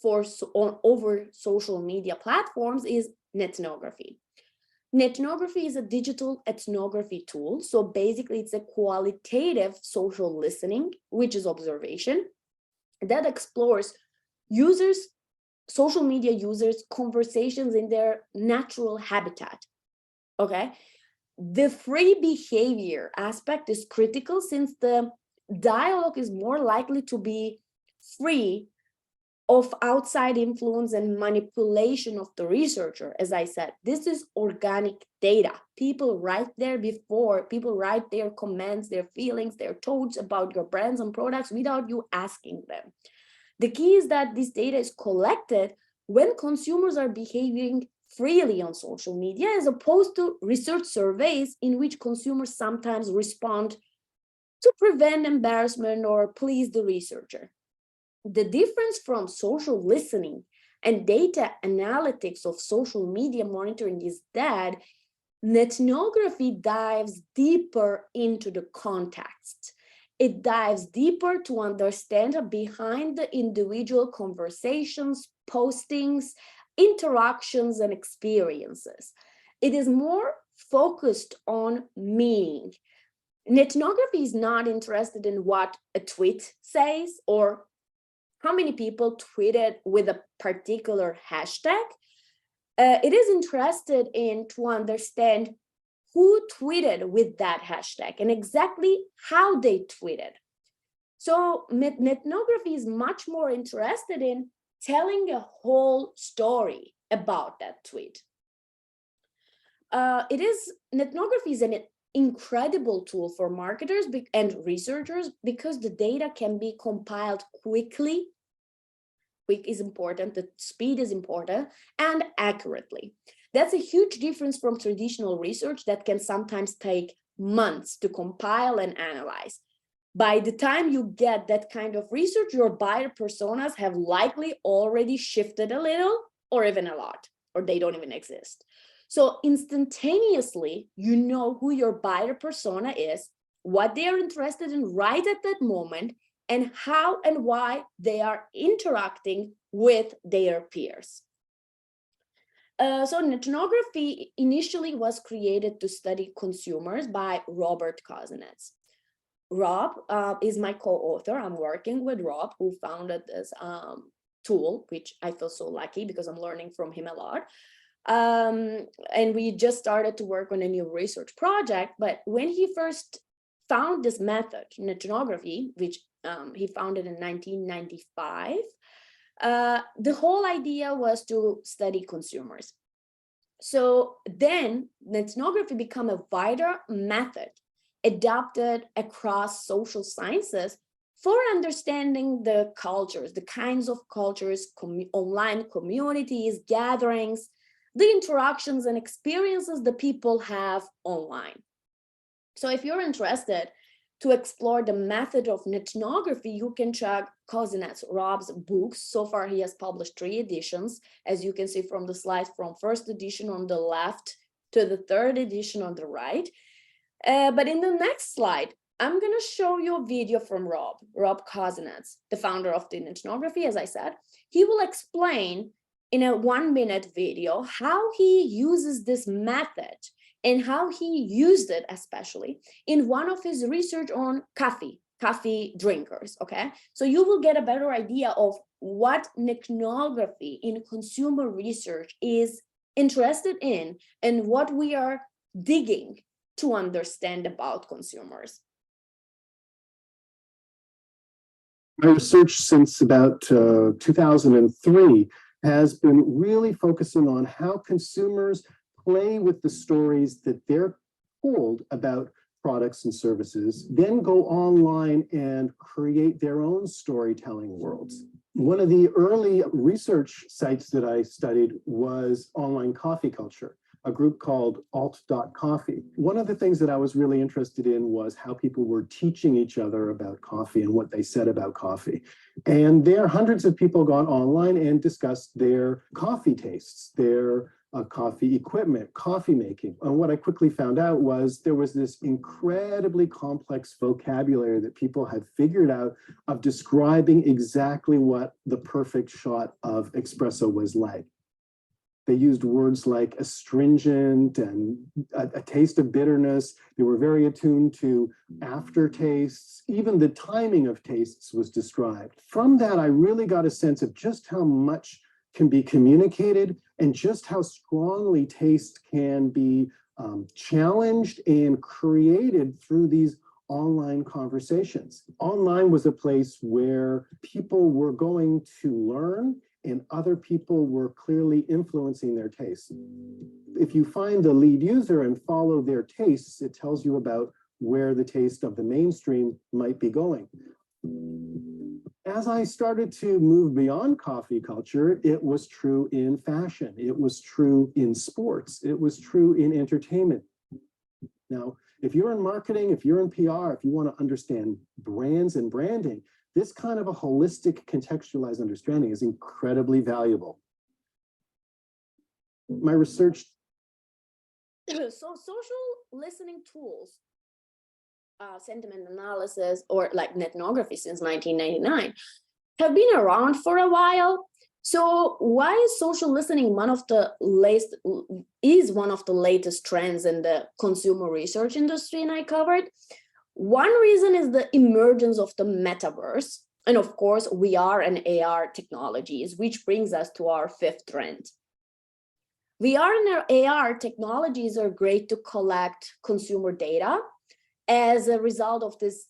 over social media platforms is netnography. Netnography is a digital ethnography tool. So basically it's a qualitative social listening, which is observation, that explores social media users' conversations in their natural habitat. Okay. The free behavior aspect is critical since the dialogue is more likely to be free of outside influence and manipulation of the researcher. As I said, this is organic data. People write their comments, their feelings, their thoughts about your brands and products without you asking them. The key is that this data is collected when consumers are behaving freely on social media, as opposed to research surveys in which consumers sometimes respond to prevent embarrassment or please the researcher. The difference from social listening and data analytics of social media monitoring is that netnography dives deeper into the context. It dives deeper to understand behind the individual conversations, postings, interactions, and experiences. It is more focused on meaning. Netnography is not interested in what a tweet says or how many people tweeted with a particular hashtag. It is interested in to understand who tweeted with that hashtag and exactly how they tweeted. So netnography is much more interested in telling a whole story about that tweet. Netnography is an incredible tool for marketers and researchers because the data can be compiled quickly. Quick is important, the speed is important, and accurately. That's a huge difference from traditional research that can sometimes take months to compile and analyze. By the time you get that kind of research, your buyer personas have likely already shifted a little or even a lot, or they don't even exist. So instantaneously, you know who your buyer persona is, what they are interested in right at that moment, and how and why they are interacting with their peers. So netnography initially was created to study consumers by Robert Kozinets. Rob is my co-author. I'm working with Rob, who founded this tool, which I feel so lucky because I'm learning from him a lot. And we just started to work on a new research project. But when he first found this method, netnography, which he founded in 1995, the whole idea was to study consumers. So then netnography became a wider method adopted across social sciences for understanding the cultures, the kinds of cultures, online communities, gatherings, the interactions and experiences the people have online. So if you're interested to explore the method of netnography, you can check Rob's books. So far, he has published 3 editions, as you can see from the slides, from first edition on the left to the 3rd edition on the right. But in the next slide, I'm going to show you a video from Rob Kozinets, the founder of the netnography, as I said. He will explain in a 1-minute video how he uses this method and how he used it, especially in one of his research on coffee drinkers, okay? So you will get a better idea of what netnography in consumer research is interested in and what we are digging to understand about consumers. My research since about 2003 has been really focusing on how consumers play with the stories that they're told about products and services, then go online and create their own storytelling worlds. One of the early research sites that I studied was online coffee culture, a group called alt.coffee. One of the things that I was really interested in was how people were teaching each other about coffee and what they said about coffee. And there, hundreds of people got online and discussed their coffee tastes, their coffee equipment, coffee making. And what I quickly found out was there was this incredibly complex vocabulary that people had figured out of describing exactly what the perfect shot of espresso was like. They used words like astringent and a taste of bitterness. They were very attuned to aftertastes. Even the timing of tastes was described. From that, I really got a sense of just how much can be communicated and just how strongly taste can be challenged and created through these online conversations. Online was a place where people were going to learn and other people were clearly influencing their tastes. If you find the lead user and follow their tastes, it tells you about where the taste of the mainstream might be going. As I started to move beyond coffee culture, it was true in fashion. It was true in sports. It was true in entertainment. Now, if you're in marketing, if you're in PR, if you want to understand brands and branding, this kind of a holistic contextualized understanding is incredibly valuable. My research. So social listening tools, sentiment analysis, or like ethnography since 1999 have been around for a while. So why is social listening one of the latest trends in the consumer research industry? And I covered one reason is the emergence of the metaverse, and of course VR and AR technologies, which brings us to our fifth trend. VR and AR technologies are great to collect consumer data as a result of this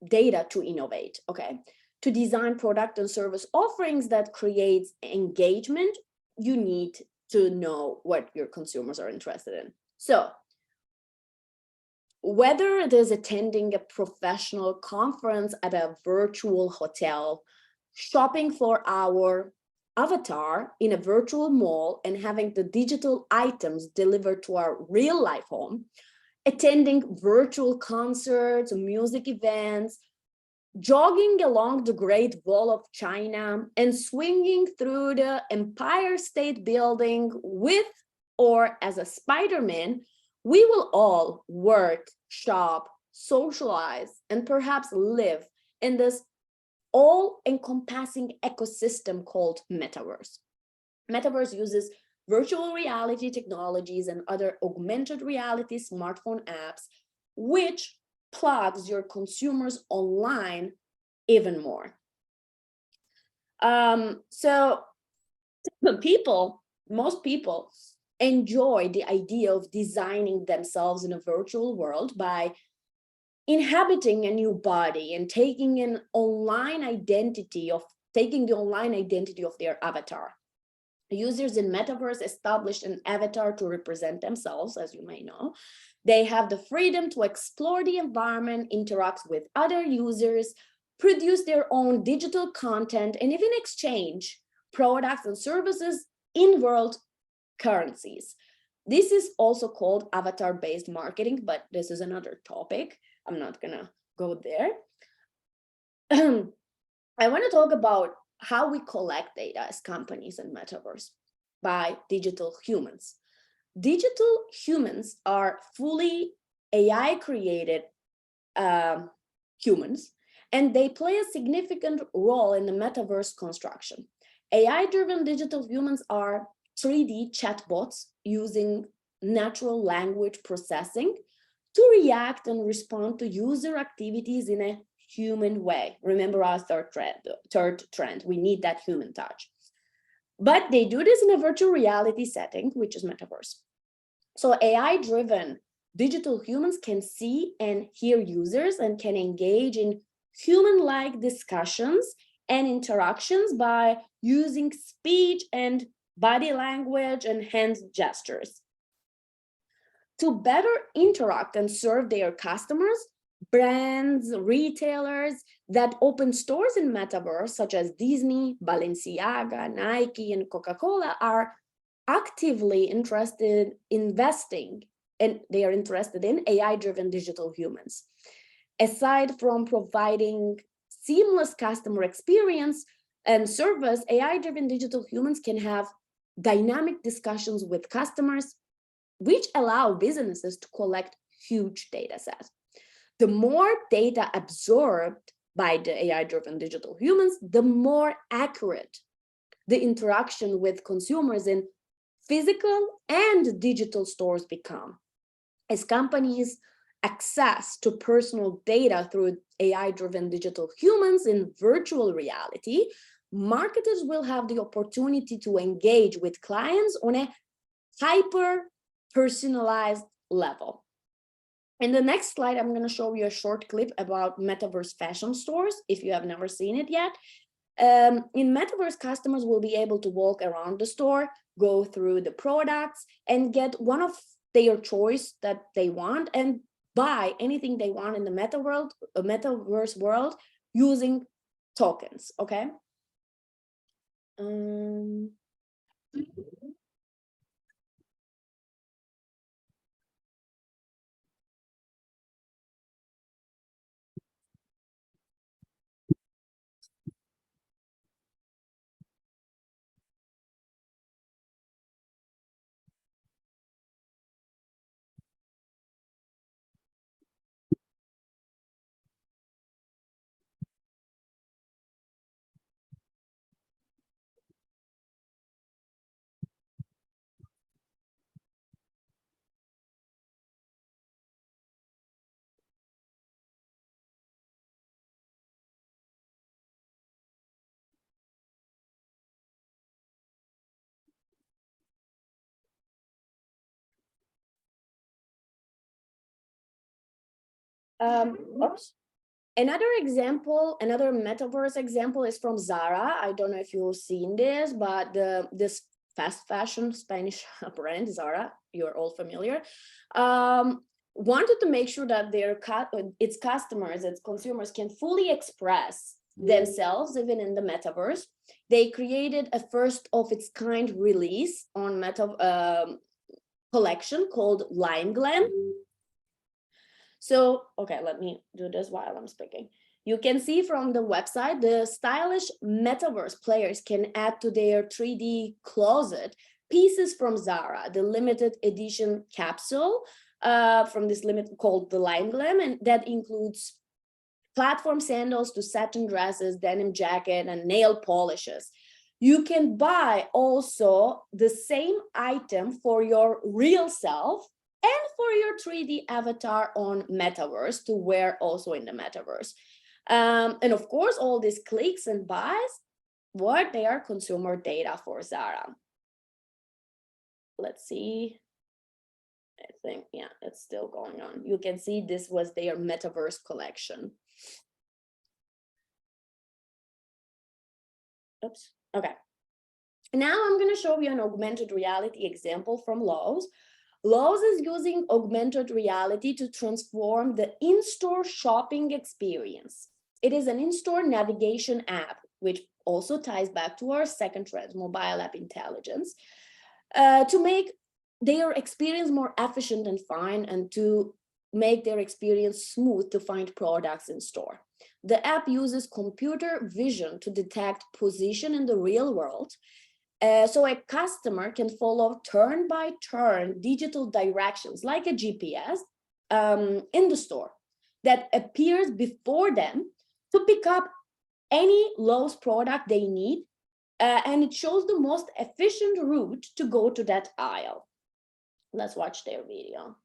data to innovate, okay? To design product and service offerings that creates engagement, you need to know what your consumers are interested in. So whether it is attending a professional conference at a virtual hotel, shopping for our avatar in a virtual mall and having the digital items delivered to our real life home, attending virtual concerts, music events, jogging along the Great Wall of China, and swinging through the Empire State Building with or as a Spider-Man, we will all work, shop, socialize, and perhaps live in this all-encompassing ecosystem called metaverse. Metaverse uses virtual reality technologies and other augmented reality smartphone apps, which plugs your consumers online even more. So most people enjoy the idea of designing themselves in a virtual world by inhabiting a new body and taking the online identity of their avatar. Users in metaverse establish an avatar to represent themselves, as you may know. They have the freedom to explore the environment, interact with other users, produce their own digital content, and even exchange products and services in world currencies. This is also called avatar-based marketing, but this is another topic. I'm not gonna go there. I want to talk about how we collect data as companies in metaverse by digital humans. Digital humans are fully AI created humans, and they play a significant role in the metaverse construction. AI-driven digital humans are 3D chatbots using natural language processing to react and respond to user activities in a human way. Remember our third trend, we need that human touch. But they do this in a virtual reality setting, which is metaverse. So AI-driven digital humans can see and hear users and can engage in human-like discussions and interactions by using speech and body language and hand gestures. To better interact and serve their customers, brands, retailers that open stores in metaverse, such as Disney, Balenciaga, Nike, and Coca-Cola, are actively investing, and they are interested in AI-driven digital humans. Aside from providing seamless customer experience and service, AI-driven digital humans can have dynamic discussions with customers, which allow businesses to collect huge data sets. The more data absorbed by the AI-driven digital humans, the more accurate the interaction with consumers in physical and digital stores become. As companies access to personal data through AI-driven digital humans in virtual reality, marketers will have the opportunity to engage with clients on a hyper-personalized level. In the next slide, I'm going to show you a short clip about metaverse fashion stores, if you have never seen it yet. In metaverse, customers will be able to walk around the store, go through the products, and get one of their choice that they want and buy anything they want in the metaverse world using tokens, okay? Oops. Another example, another metaverse example is from Zara. I don't know if you've seen this, but this fast fashion Spanish brand, Zara, you're all familiar, wanted to make sure that its customers, its consumers can fully express themselves even in the metaverse. They created a first of its kind release on collection called Lime Glam. So, okay, let me do this while I'm speaking. You can see from the website, the stylish metaverse players can add to their 3D closet pieces from Zara, the limited edition capsule from this limit called the Lime Glam, and that includes platform sandals to satin dresses, denim jacket, and nail polishes. You can buy also the same item for your real self and for your 3D avatar on metaverse to wear also in the metaverse. And of course, all these clicks and buys, they are consumer data for Zara. Let's see. I think, yeah, it's still going on. You can see this was their metaverse collection. Oops, okay. Now I'm going to show you an augmented reality example from Lowe's. Lowe's is using augmented reality to transform the in-store shopping experience. It is an in-store navigation app, which also ties back to our second trend, mobile app intelligence, to make their experience more efficient and fun, and to make their experience smooth to find products in store. The app uses computer vision to detect position in the real world, so a customer can follow turn-by-turn digital directions like a GPS in the store that appears before them to pick up any Lowe's product they need, and it shows the most efficient route to go to that aisle. Let's watch their video.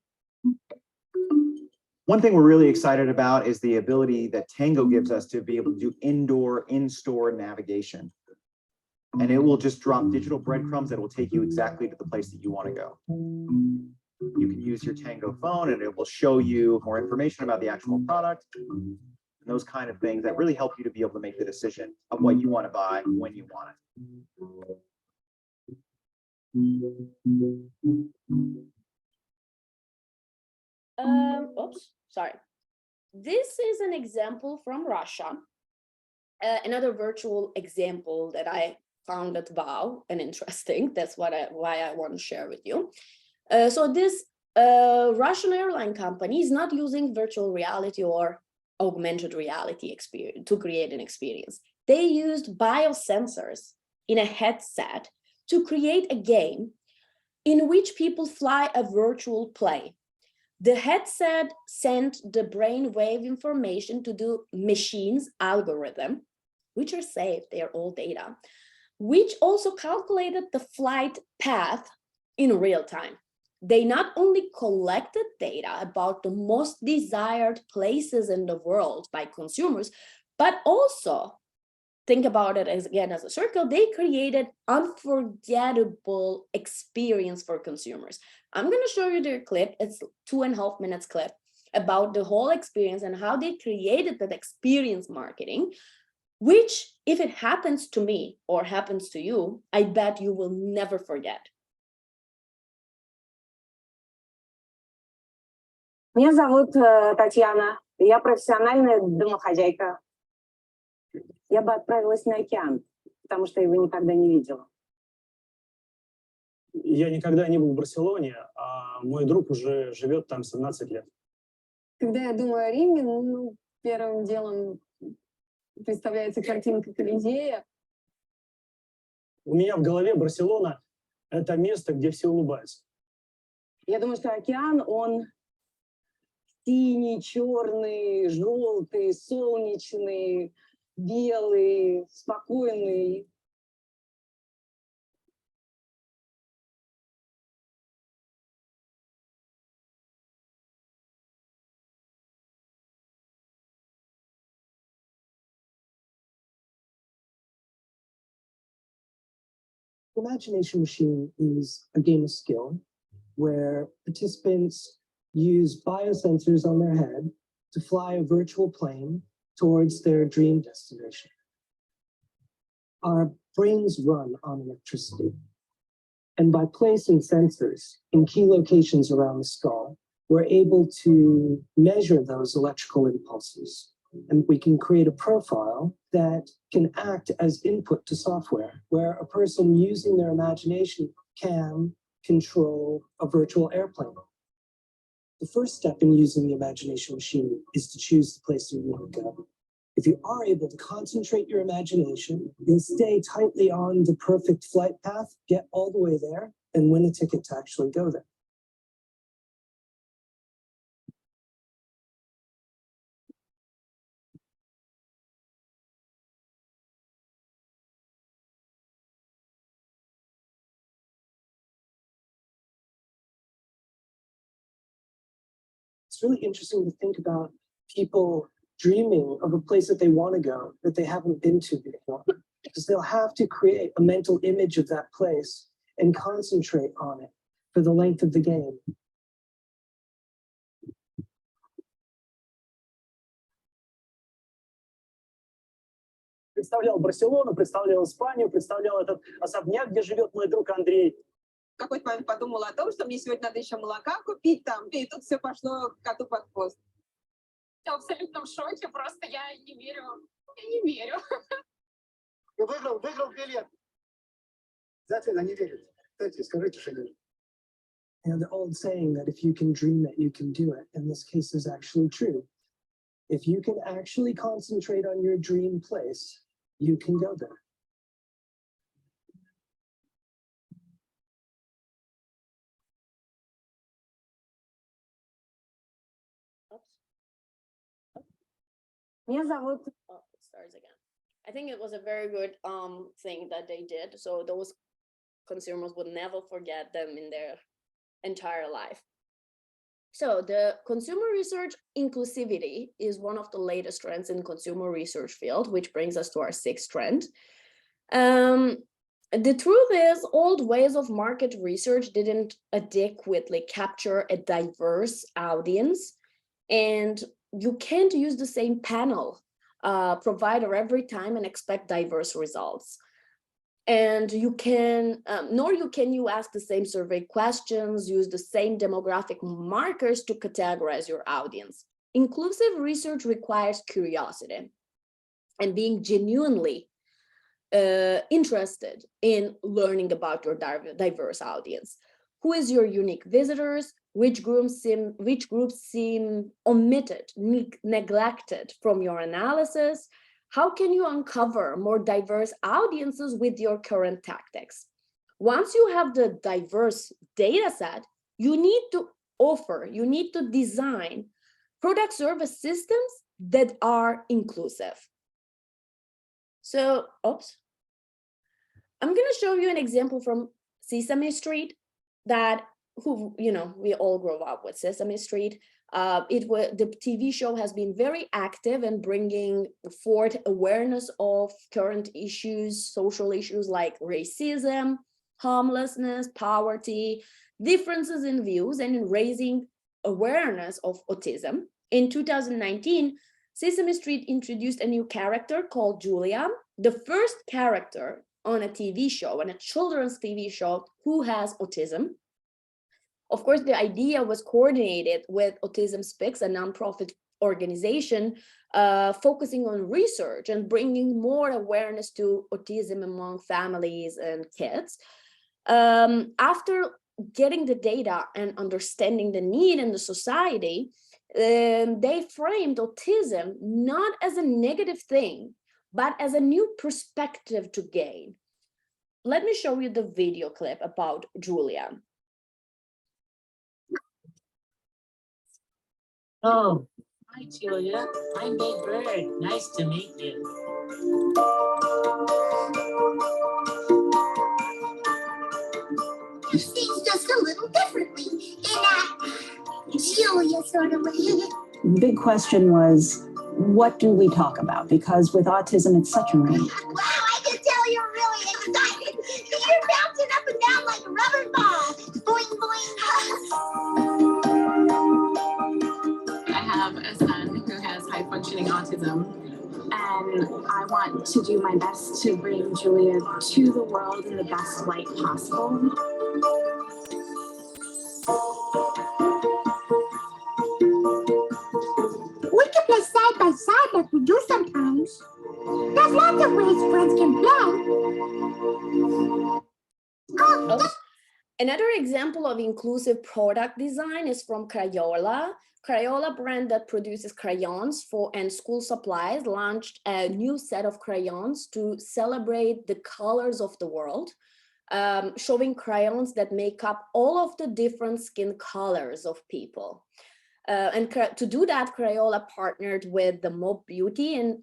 One thing we're really excited about is the ability that Tango gives us to be able to do indoor, in-store navigation. And it will just drop digital breadcrumbs that will take you exactly to the place that you want to go. You can use your Tango phone and it will show you more information about the actual product and those kind of things that really help you to be able to make the decision of what you want to buy when you want it. Oops, sorry. this is an example from Russia. Another virtual example that I found that wow and interesting. That's why I want to share with you. So this Russian airline company is not using virtual reality or augmented reality experience to create an experience. They used biosensors in a headset to create a game in which people fly a virtual plane. The headset sent the brainwave information to the machine's algorithm, which are safe, they are all data, which also calculated the flight path in real time. They not only collected data about the most desired places in the world by consumers, but also, think about it as again as a circle, they created unforgettable experience for consumers. I'm going to show you their clip. It's 2.5 minutes clip about the whole experience and how they created that experience marketing, which if it happens to me or happens to you, I bet you will never forget. Меня зовут Татьяна, я профессиональная домохозяйка. Я бы отправилась на океан, потому что его никогда не видела. Я никогда не был в Барселоне, а мой друг уже живет там 17 лет. Когда я думаю о Риме, ну, первым делом представляется картинка Колизея. У меня в голове Барселона – это место, где все улыбаются. Я думаю, что океан, он синий, черный, желтый, солнечный, белый, спокойный. The imagination machine is a game of skill where participants use biosensors on their head to fly a virtual plane towards their dream destination. Our brains run on electricity, and by placing sensors in key locations around the skull, we're able to measure those electrical impulses, and we can create a profile that can act as input to software, where a person using their imagination can control a virtual airplane. The first step in using the imagination machine is to choose the place you want to go. If you are able to concentrate your imagination, you'll stay tightly on the perfect flight path, get all the way there, and win a ticket to actually go there. It's really interesting to think about people dreaming of a place that they want to go that they haven't been to before, because they'll have to create a mental image of that place and concentrate on it for the length of the game. Представлял Барселону, представлял Испанию, представлял этот особняк, где живет мой друг Андрей. В какой-то момент подумала о том, что мне сегодня надо еще молока купить там, и тут все пошло коту под хвост. Я в абсолютном шоке, просто я не верю. Я не верю. Выиграл билет. Зачем они верят? Кстати, скажите, что нет. And the old saying that if you can dream it, you can do it, in this case is actually true. If you can actually concentrate on your dream place, you can go there. Меня зовут... Oh, it starts again. I think it was a very good thing that they did. So those consumers would never forget them in their entire life. So the consumer research inclusivity is one of the latest trends in consumer research field, which brings us to our sixth trend. The truth is, old ways of market research didn't adequately capture a diverse audience, and you can't use the same panel provider every time and expect diverse results. And you can, nor can you ask the same survey questions, use the same demographic markers to categorize your audience. inclusive research requires curiosity and being genuinely interested in learning about your diverse audience. Who is your unique visitors? Which groups seem omitted, neglected from your analysis? How can you uncover more diverse audiences with your current tactics? Once you have the diverse data set, you need to design product service systems that are inclusive. So, I'm going to show you an example from Sesame Street we all grow up with Sesame Street. The TV show has been very active in bringing forth awareness of current issues, social issues like racism, homelessness, poverty, differences in views, and in raising awareness of autism. In 2019, Sesame Street introduced a new character called Julia, the first character on a TV show, on a children's TV show, who has autism. Of course, the idea was coordinated with Autism Speaks, a nonprofit organization focusing on research and bringing more awareness to autism among families and kids. After getting the data and understanding the need in the society, they framed autism not as a negative thing, but as a new perspective to gain. Let me show you the video clip about Julia. Oh, hi, Julia. I'm Big Bird. Nice to meet you. Do things just a little differently in a Julia sort of way. The big question was, what do we talk about? Because with autism, it's such a range. Wow, I can tell you're really excited. You're bouncing up and down like a rubber ball. Boing, boing. I have a son who has high-functioning autism, and I want to do my best to bring Julia to the world in the best light possible. We can play side by side like we do sometimes. There's lots of ways friends can play. Another example of inclusive product design is from Crayola. Crayola brand that produces crayons and school supplies launched a new set of crayons to celebrate the colors of the world, showing crayons that make up all of the different skin colors of people. And to do that, Crayola partnered with the Mob Beauty and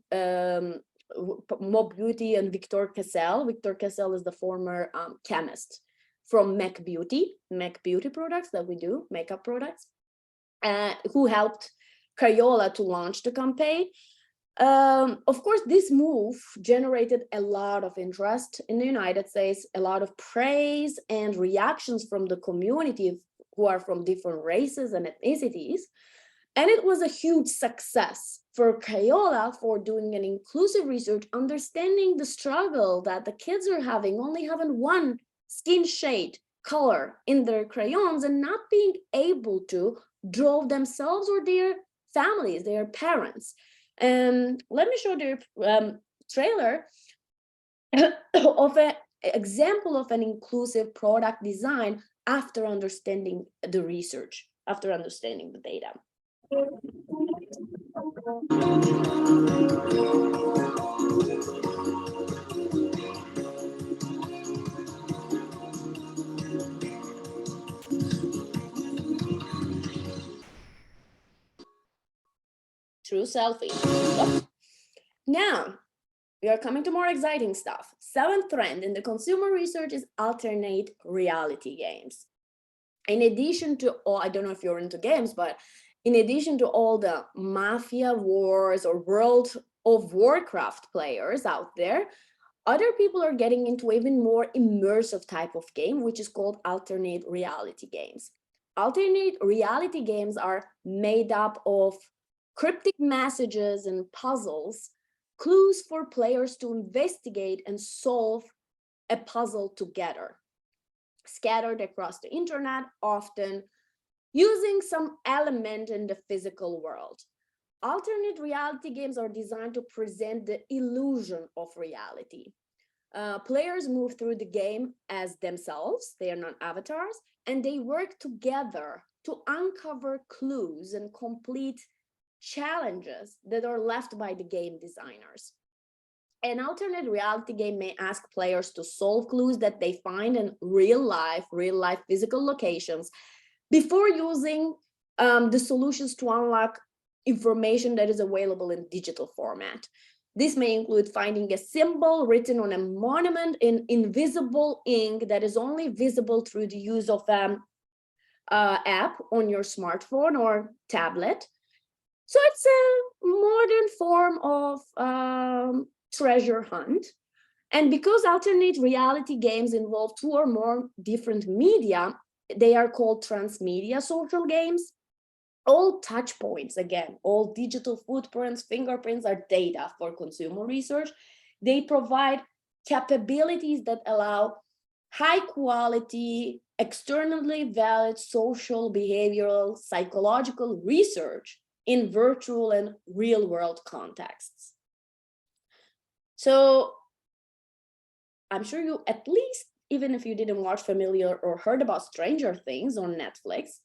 Victor Cassel. Victor Cassel is the former chemist from Mac Beauty products that we do, makeup products, who helped Crayola to launch the campaign. Of course, this move generated a lot of interest in the United States, a lot of praise and reactions from the community who are from different races and ethnicities. And it was a huge success for Crayola for doing an inclusive research, understanding the struggle that the kids are having, only having one skin shade color in their crayons and not being able to draw themselves or their families, their parents. Let me show the trailer of an example of an inclusive product design after understanding the research, after understanding the data. True selfie. Oops. Now, we are coming to more exciting stuff. Seventh trend in the consumer research is alternate reality games. In addition to all, I don't know if you're into games, but in addition to all the Mafia Wars or World of Warcraft players out there, other people are getting into even more immersive type of game, which is called alternate reality games. Alternate reality games are made up of cryptic messages and puzzles, clues for players to investigate and solve a puzzle together, scattered across the internet, often using some element in the physical world. Alternate reality games are designed to present the illusion of reality. Players move through the game as themselves, they are not avatars, and they work together to uncover clues and complete challenges that are left by the game designers. An alternate reality game may ask players to solve clues that they find in real life physical locations before using the solutions to unlock information that is available in digital format. This may include finding a symbol written on a monument in invisible ink that is only visible through the use of an app on your smartphone or tablet. So it's a modern form of treasure hunt. And because alternate reality games involve 2 or more different media, they are called transmedia social games. All touch points, again, all digital footprints, fingerprints are data for consumer research. They provide capabilities that allow high quality, externally valid social, behavioral, psychological research in virtual and real world contexts. So I'm sure you, at least, even if you didn't watch familiar or heard about Stranger Things on Netflix,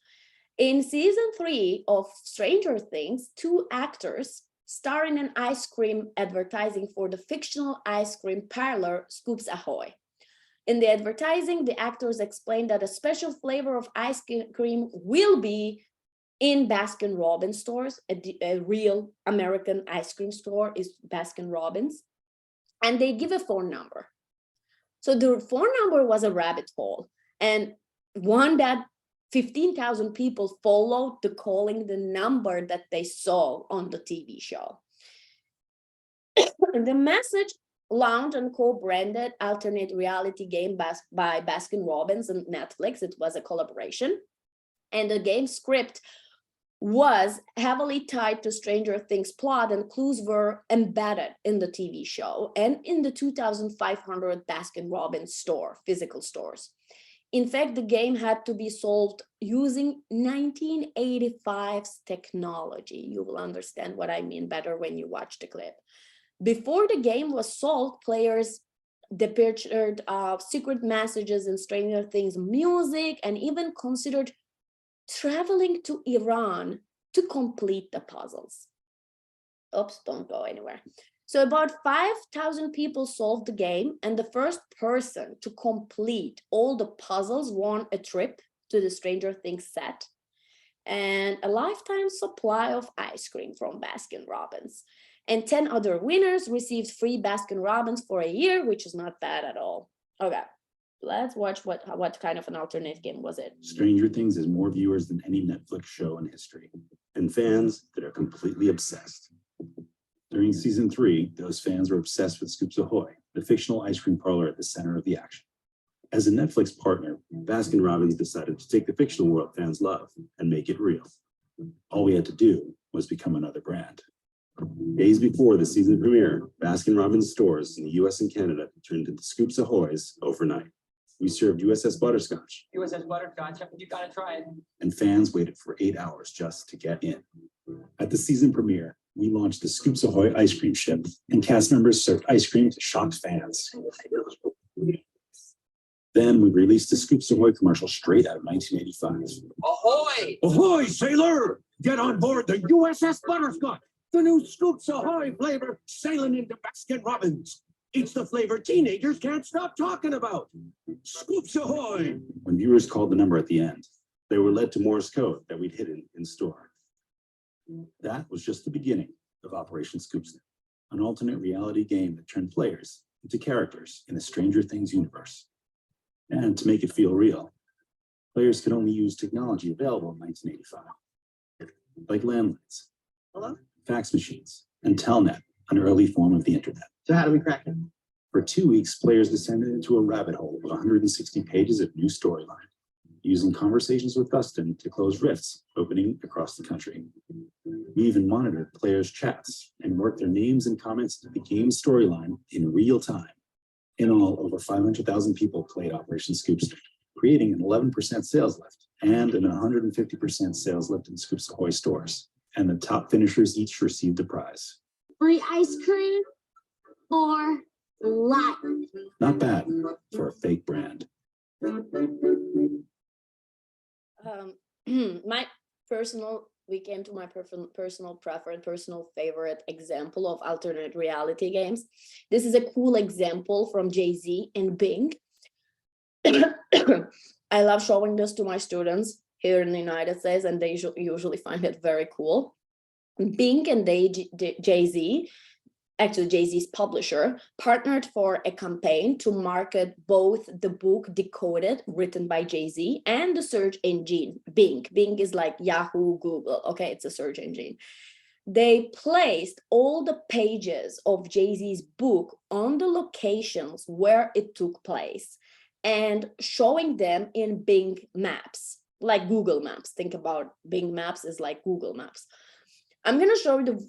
in season 3 of Stranger Things, 2 actors star in an ice cream advertising for the fictional ice cream parlor Scoops Ahoy. In the advertising, the actors explained that a special flavor of ice cream will be in Baskin-Robbins stores. A real American ice cream store is Baskin-Robbins. And they give a phone number. So the phone number was a rabbit hole, and one that 15,000 people followed the calling the number that they saw on the TV show. The message launched and co-branded alternate reality game by Baskin-Robbins and Netflix. It was a collaboration. And the game script was heavily tied to Stranger Things plot, and clues were embedded in the TV show and in the 2,500 Baskin-Robbins physical stores. In fact, the game had to be solved using 1985's technology. You will understand what I mean better when you watch the clip. Before the game was solved, players depicted secret messages in Stranger Things music and even considered traveling to Iran to complete the puzzles. Oops, don't go anywhere. So about 5,000 people solved the game, and the first person to complete all the puzzles won a trip to the Stranger Things set and a lifetime supply of ice cream from Baskin-Robbins. And 10 other winners received free Baskin-Robbins for a year, which is not bad at all. Okay, let's watch what kind of an alternate game was it. Stranger Things has more viewers than any Netflix show in history, and fans that are completely obsessed. During season 3, those fans were obsessed with Scoops Ahoy, the fictional ice cream parlor at the center of the action. As a Netflix partner, Baskin-Robbins decided to take the fictional world fans love and make it real. All we had to do was become another brand. Days before the season premiere, Baskin-Robbins stores in the US and Canada turned into Scoops Ahoy's overnight. We served USS Butterscotch. USS Butterscotch, you gotta try it. And fans waited for 8 hours just to get in. At the season premiere, we launched the Scoops Ahoy ice cream ship, and cast members served ice cream to shocked fans. Then we released the Scoops Ahoy commercial straight out of 1985. Ahoy! Ahoy, sailor! Get on board the USS Butterscotch, the new Scoops Ahoy flavor sailing into Baskin-Robbins. It's the flavor teenagers can't stop talking about. Scoops Ahoy! When viewers called the number at the end, they were led to Morse code that we'd hidden in store. That was just the beginning of Operation Scoopsnet, an alternate reality game that turned players into characters in the Stranger Things universe. And to make it feel real, players could only use technology available in 1985, like landlines, fax machines, and Telnet, an early form of the internet. So how do we crack it? For 2 weeks, players descended into a rabbit hole of 160 pages of new storyline, using conversations with Dustin to close rifts opening across the country. We even monitored players' chats and worked their names and comments into the game's storyline in real time. In all, over 500,000 people played Operation Scoopsnet, creating an 11% sales lift and an 150% sales lift in Scoops Ahoy stores. And the top finishers each received a prize. Free ice cream for life. Not bad for a fake brand. My we came to my personal preference, personal favorite example of alternate reality games. This is a cool example from Jay-Z and Bing. I love showing this to my students here in the United States, and they usually find it very cool. Bing and Jay-Z, actually Jay-Z's publisher, partnered for a campaign to market both the book Decoded, written by Jay-Z, and the search engine Bing. Bing is like Yahoo, Google. Okay, it's a search engine. They placed all the pages of Jay-Z's book on the locations where it took place and showing them in Bing Maps, like Google Maps. Think about Bing Maps is like Google Maps. I'm going to show you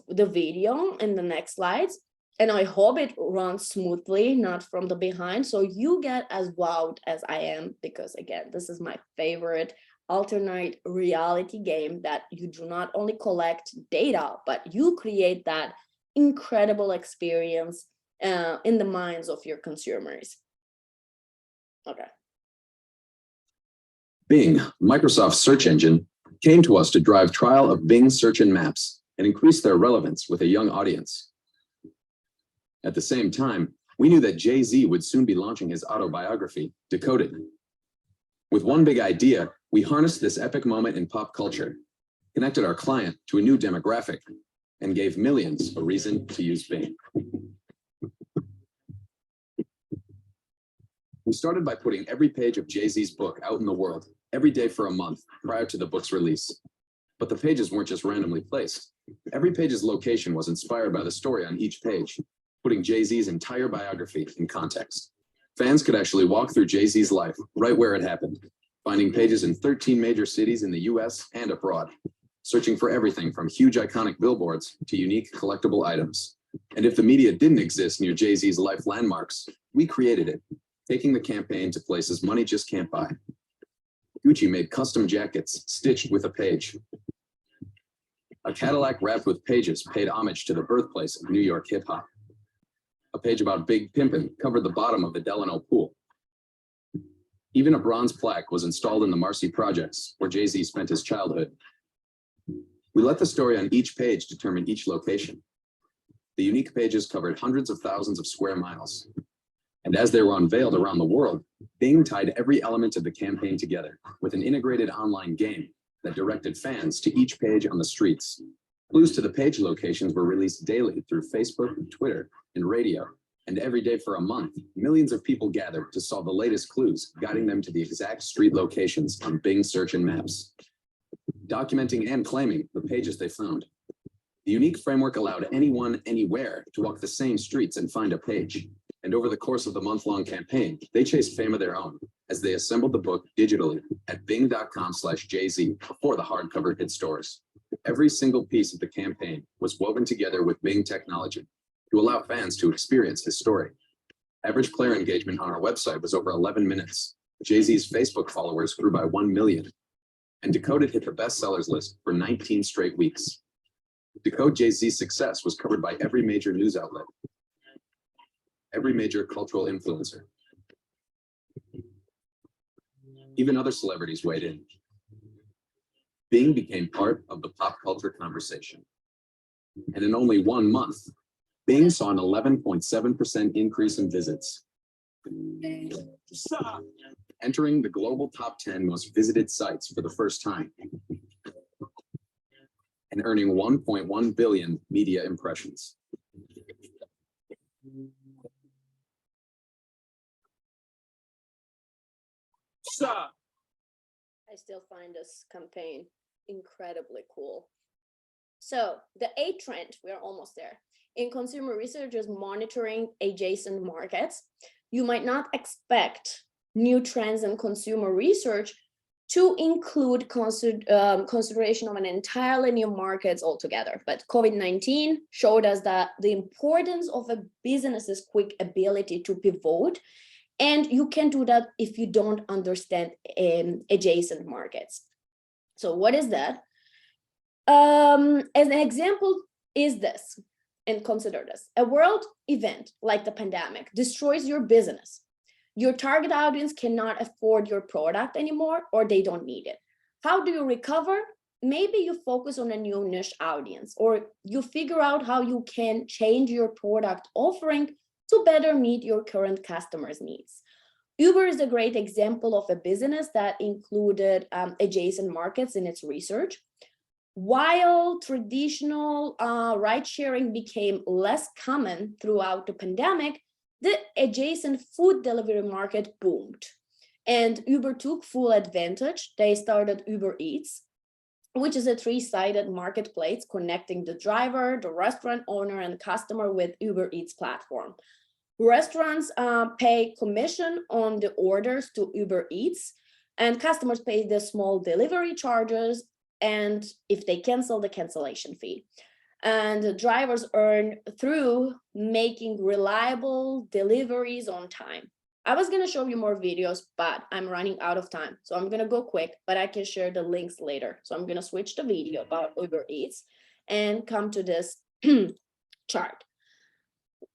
the video in the next slides, and I hope it runs smoothly, not from the behind, so you get as wowed as I am, because again, this is my favorite alternate reality game that you do not only collect data, but you create that incredible experience in the minds of your consumers. Okay. Bing, Microsoft's search engine, came to us to drive trial of Bing search and maps and increase their relevance with a young audience. At the same time, we knew that Jay-Z would soon be launching his autobiography, Decoded. With one big idea, we harnessed this epic moment in pop culture, connected our client to a new demographic, and gave millions a reason to use Bing. We started by putting every page of Jay-Z's book out in the world every day for a month prior to the book's release. But the pages weren't just randomly placed. Every page's location was inspired by the story on each page, putting Jay-Z's entire biography in context. Fans could actually walk through Jay-Z's life right where it happened, finding pages in 13 major cities in the US and abroad, searching for everything from huge iconic billboards to unique collectible items. And if the media didn't exist near Jay-Z's life landmarks, we created it, taking the campaign to places money just can't buy. Gucci made custom jackets stitched with a page. A Cadillac wrapped with pages paid homage to the birthplace of New York hip hop. A page about Big Pimpin' covered the bottom of the Delano pool. Even a bronze plaque was installed in the Marcy Projects, where Jay-Z spent his childhood. We let the story on each page determine each location. The unique pages covered hundreds of thousands of square miles. And as they were unveiled around the world, Bing tied every element of the campaign together with an integrated online game that directed fans to each page on the streets. Clues to the page locations were released daily through Facebook, Twitter, and radio. And every day for a month, millions of people gathered to solve the latest clues, guiding them to the exact street locations on Bing search and maps, documenting and claiming the pages they found. The unique framework allowed anyone, anywhere to walk the same streets and find a page. And over the course of the month-long campaign, they chased fame of their own as they assembled the book digitally at bing.com/Jay-Z before the hardcover hit stores. Every single piece of the campaign was woven together with Bing technology to allow fans to experience his story. Average player engagement on our website was over 11 minutes. Jay-Z's Facebook followers grew by 1 million. And Decoded hit the bestsellers list for 19 straight weeks. Decode Jay-Z's success was covered by every major news outlet, every major cultural influencer. Even other celebrities weighed in. Bing became part of the pop culture conversation. And in only 1 month, Bing saw an 11.7% increase in visits, entering the global top 10 most visited sites for the first time, and earning 1.1 billion media impressions. I still find this campaign incredibly cool. So the 8th trend, we're almost there. In consumer research is monitoring adjacent markets. You might not expect new trends in consumer research to include consideration of an entirely new markets altogether. But COVID-19 showed us that the importance of a business's quick ability to pivot, and you can do that if you don't understand adjacent markets. So what is that? As an example is this, and consider this. A world event like the pandemic destroys your business. Your target audience cannot afford your product anymore, or they don't need it. How do you recover? Maybe you focus on a new niche audience, or you figure out how you can change your product offering to better meet your current customers' needs. Uber is a great example of a business that included adjacent markets in its research. While traditional ride sharing became less common throughout the pandemic, the adjacent food delivery market boomed. And Uber took full advantage. They started Uber Eats, which is a three-sided marketplace connecting the driver, the restaurant owner, and customer with Uber Eats platform. Restaurants pay commission on the orders to Uber Eats, and customers pay the small delivery charges, and if they cancel, the cancellation fee. And the drivers earn through making reliable deliveries on time. I was going to show you more videos, but I'm running out of time. So I'm going to go quick, but I can share the links later. So I'm going to switch the video about Uber Eats and come to this chart.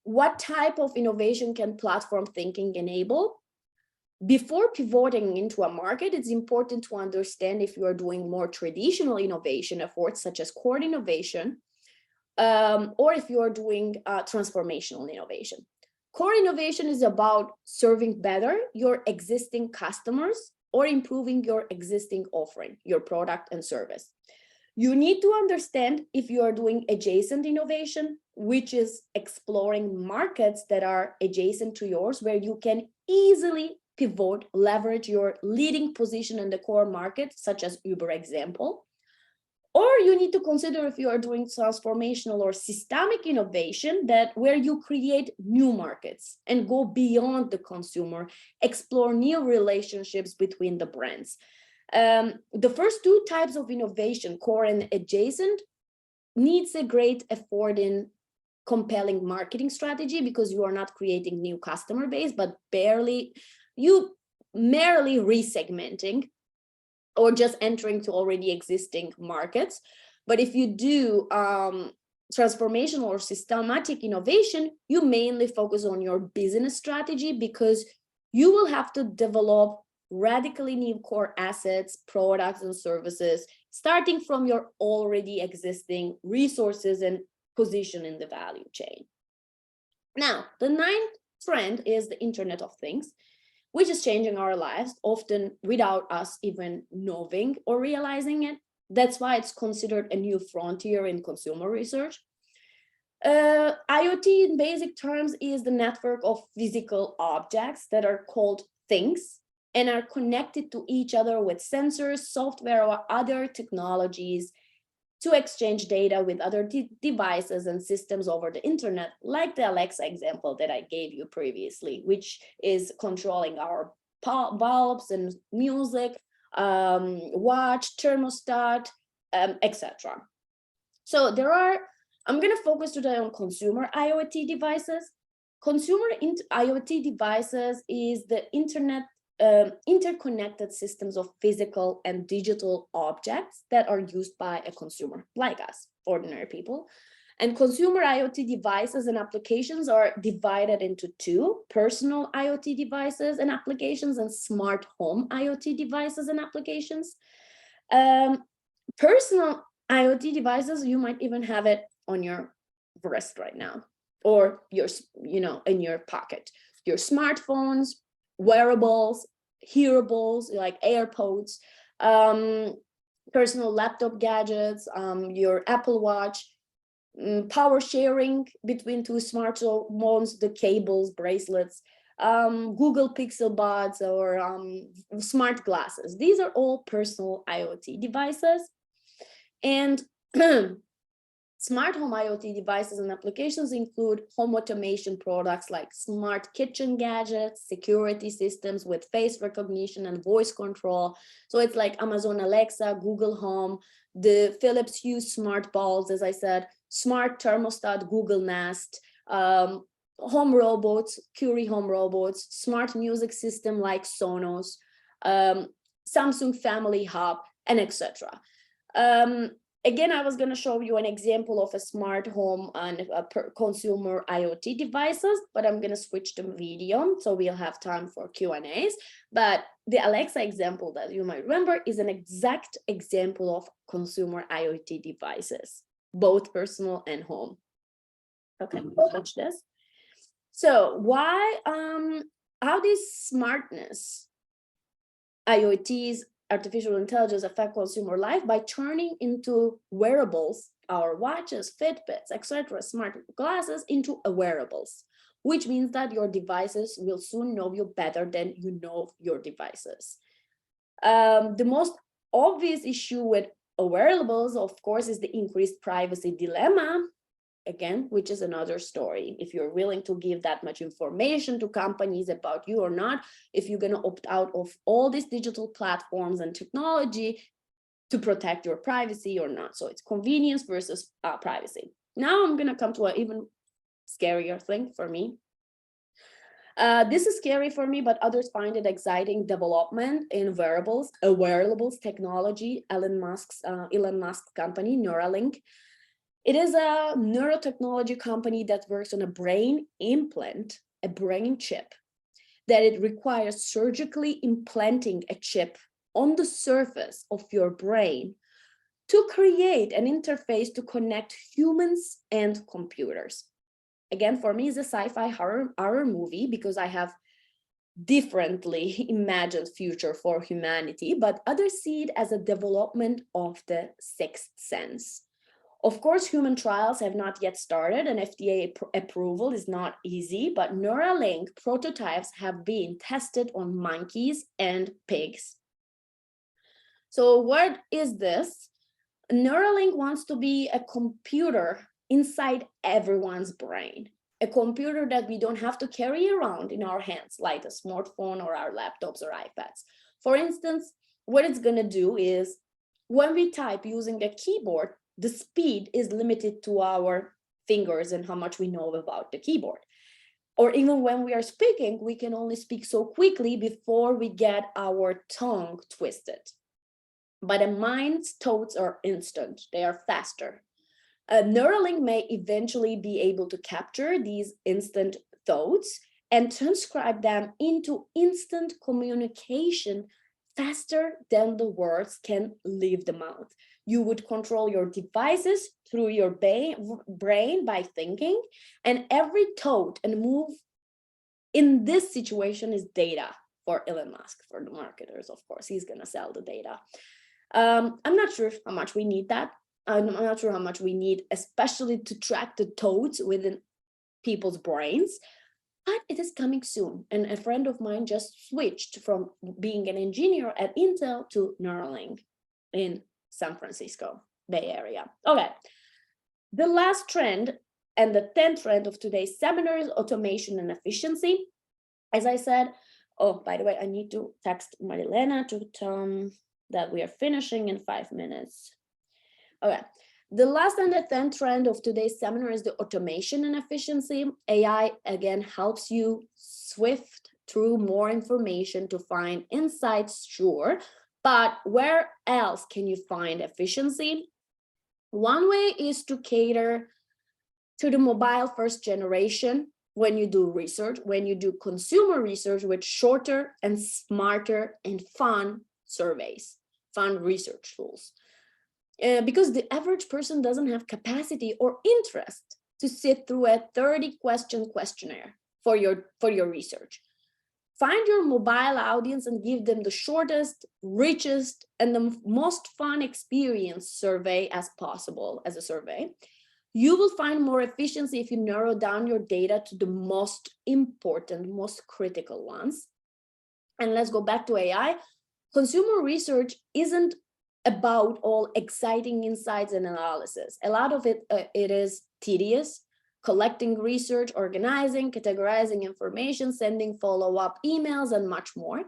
What type of innovation can platform thinking enable? Before pivoting into a market, it's important to understand if you are doing more traditional innovation efforts, such as core innovation, or if you are doing transformational innovation. Core innovation is about serving better your existing customers or improving your existing offering, your product and service. You need to understand if you are doing adjacent innovation, which is exploring markets that are adjacent to yours, where you can easily pivot, leverage your leading position in the core market, such as Uber example. Or you need to consider if you are doing transformational or systemic innovation, that where you create new markets and go beyond the consumer, explore new relationships between the brands. The first two types of innovation, core and adjacent, needs a great effort in compelling marketing strategy, because you are not creating new customer base, but merely resegmenting or just entering to already existing markets. But if you do transformational or systematic innovation, you mainly focus on your business strategy, because you will have to develop radically new core assets, products, and services, starting from your already existing resources and position in the value chain. Now, the ninth trend is the Internet of Things, which is changing our lives, often without us even knowing or realizing it. That's why it's considered a new frontier in consumer research. IoT in basic terms is the network of physical objects that are called things and are connected to each other with sensors, software, or other technologies to exchange data with other devices and systems over the internet, like the Alexa example that I gave you previously, which is controlling our bulbs and music, watch, thermostat, etc. So I'm going to focus today on consumer IoT devices. Consumer IoT devices is the interconnected systems of physical and digital objects that are used by a consumer like us, ordinary people. And consumer IoT devices and applications are divided into two: personal IoT devices and applications, and smart home IoT devices and applications. Personal IoT devices, you might even have it on your wrist right now, or in your pocket. Your smartphones, wearables, hearables like AirPods, personal laptop gadgets, your Apple Watch, power sharing between two smartphones, the cables, bracelets, Google Pixel Buds, or smart glasses. These are all personal IoT devices. And smart home IoT devices and applications include home automation products like smart kitchen gadgets, security systems with face recognition and voice control. So it's like Amazon Alexa, Google Home, the Philips Hue smart bulbs, as I said, smart thermostat, Google Nest, home robots, Curie home robots, smart music system like Sonos, Samsung Family Hub, and etc. Again, I was going to show you an example of a smart home and consumer IoT devices, but I'm going to switch to video so we'll have time for Q&As. But the Alexa example that you might remember is an exact example of consumer IoT devices, both personal and home. Okay, watch this. So how this smartness, IoTs, artificial intelligence affect consumer life by turning into wearables, our watches, Fitbits, etc., smart glasses into wearables, which means that your devices will soon know you better than you know your devices. The most obvious issue with wearables, of course, is the increased privacy dilemma, again, which is another story. If you're willing to give that much information to companies about you or not, if you're going to opt out of all these digital platforms and technology to protect your privacy or not. So it's convenience versus privacy. Now I'm going to come to an even scarier thing for me. This is scary for me, but others find it exciting development in wearables technology. Elon Musk's company, Neuralink. It is a neurotechnology company that works on a brain implant, a brain chip, that it requires surgically implanting a chip on the surface of your brain to create an interface to connect humans and computers. Again, for me, it's a sci-fi horror movie because I have differently imagined future for humanity, but others see it as a development of the sixth sense. Of course, human trials have not yet started and FDA approval is not easy, but Neuralink prototypes have been tested on monkeys and pigs. So what is this? Neuralink wants to be a computer inside everyone's brain, a computer that we don't have to carry around in our hands, like a smartphone or our laptops or iPads. For instance, what it's going to do is when we type using a keyboard, the speed is limited to our fingers and how much we know about the keyboard. Or even when we are speaking, we can only speak so quickly before we get our tongue twisted. But the mind's thoughts are instant, they are faster. Neuralink may eventually be able to capture these instant thoughts and transcribe them into instant communication faster than the words can leave the mouth. You would control your devices through your brain by thinking, and every thought and move in this situation is data for Elon Musk, for the marketers, of course. He's going to sell the data. I'm not sure how much we need that. I'm not sure how much we need, especially to track the thoughts within people's brains, but it is coming soon. And a friend of mine just switched from being an engineer at Intel to Neuralink in San Francisco Bay Area. Okay, the last trend and the 10th trend of today's seminar is automation and efficiency. As I said, oh, by the way, I need to text Marilena to tell them that we are finishing in 5 minutes. Okay, the last and the 10th trend of today's seminar is the automation and efficiency. AI, again, helps you sift through more information to find insights, sure, but where else can you find efficiency? One way is to cater to the mobile first generation when you do research, when you do consumer research with shorter and smarter and fun surveys, fun research tools. Because the average person doesn't have capacity or interest to sit through a 30-question questionnaire for your research. Find your mobile audience and give them the shortest, richest, and the most fun experience survey as possible as a survey. You will find more efficiency if you narrow down your data to the most important, most critical ones. And let's go back to AI. Consumer research isn't about all exciting insights and analysis. A lot of it is tedious, collecting research, organizing, categorizing information, sending follow-up emails, and much more.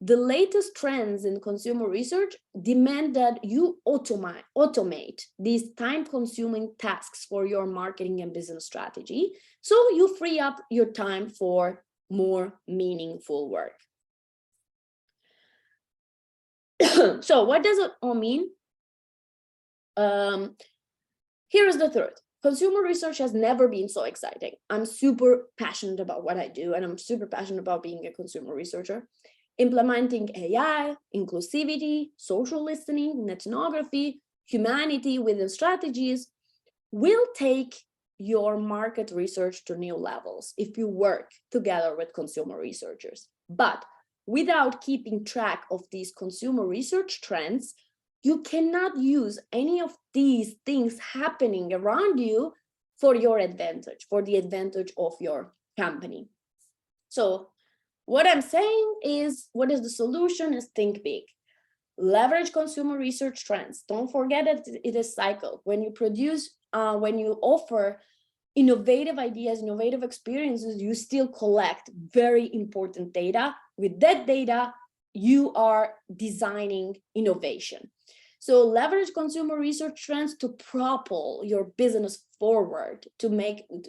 The latest trends in consumer research demand that you automate these time-consuming tasks for your marketing and business strategy, so you free up your time for more meaningful work. So what does it all mean? Here is the third. Consumer research has never been so exciting. I'm super passionate about what I do, and I'm super passionate about being a consumer researcher. Implementing AI, inclusivity, social listening, ethnography, humanity within strategies will take your market research to new levels if you work together with consumer researchers. But without keeping track of these consumer research trends, you cannot use any of these things happening around you for your advantage, for the advantage of your company. So what I'm saying is, what is the solution is think big. Leverage consumer research trends. Don't forget that it is cycle. When you produce, when you offer innovative ideas, innovative experiences, you still collect very important data. With that data, you are designing innovation. So leverage consumer research trends to propel your business forward, to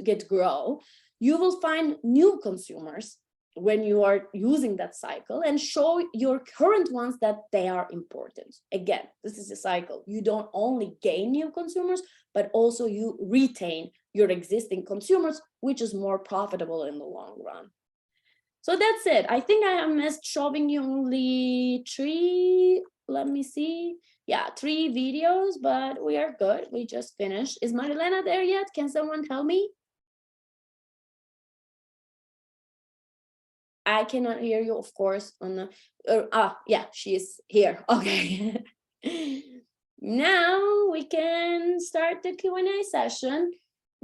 get grow. You will find new consumers when you are using that cycle, and show your current ones that they are important. Again, this is a cycle. You don't only gain new consumers, but also you retain your existing consumers, which is more profitable in the long run. So that's it. I think I missed showing you only three, let me see. Yeah, 3 videos, but we are good. We just finished. Is Marilena there yet? Can someone tell me? I cannot hear you, of course, on the, yeah, she's here. Okay. Now we can start the Q&A session.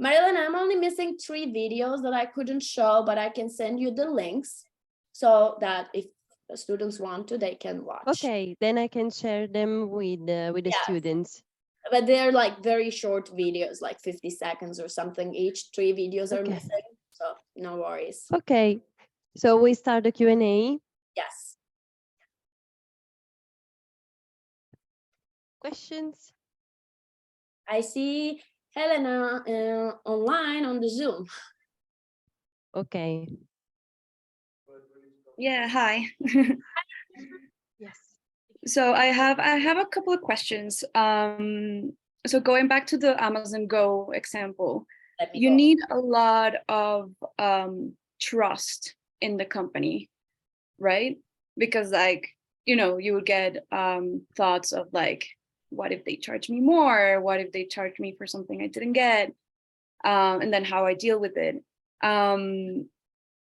Marilyn, I'm only missing 3 videos that I couldn't show, but I can send you the links so that if the students want to, they can watch. Okay, then I can share them with the students. But they're like very short videos, like 50 seconds or something each. 3 videos are missing, so no worries. Okay, so we start the Q&A. Yes. Questions? I see Helena online on the Zoom. Okay. Yeah, hi. Yes. So I have a couple of questions. So going back to the Amazon Go example, you need a lot of trust in the company, right? Because like, you know, you would get thoughts of like, what if they charge me more? What if they charge me for something I didn't get? And then how I deal with it.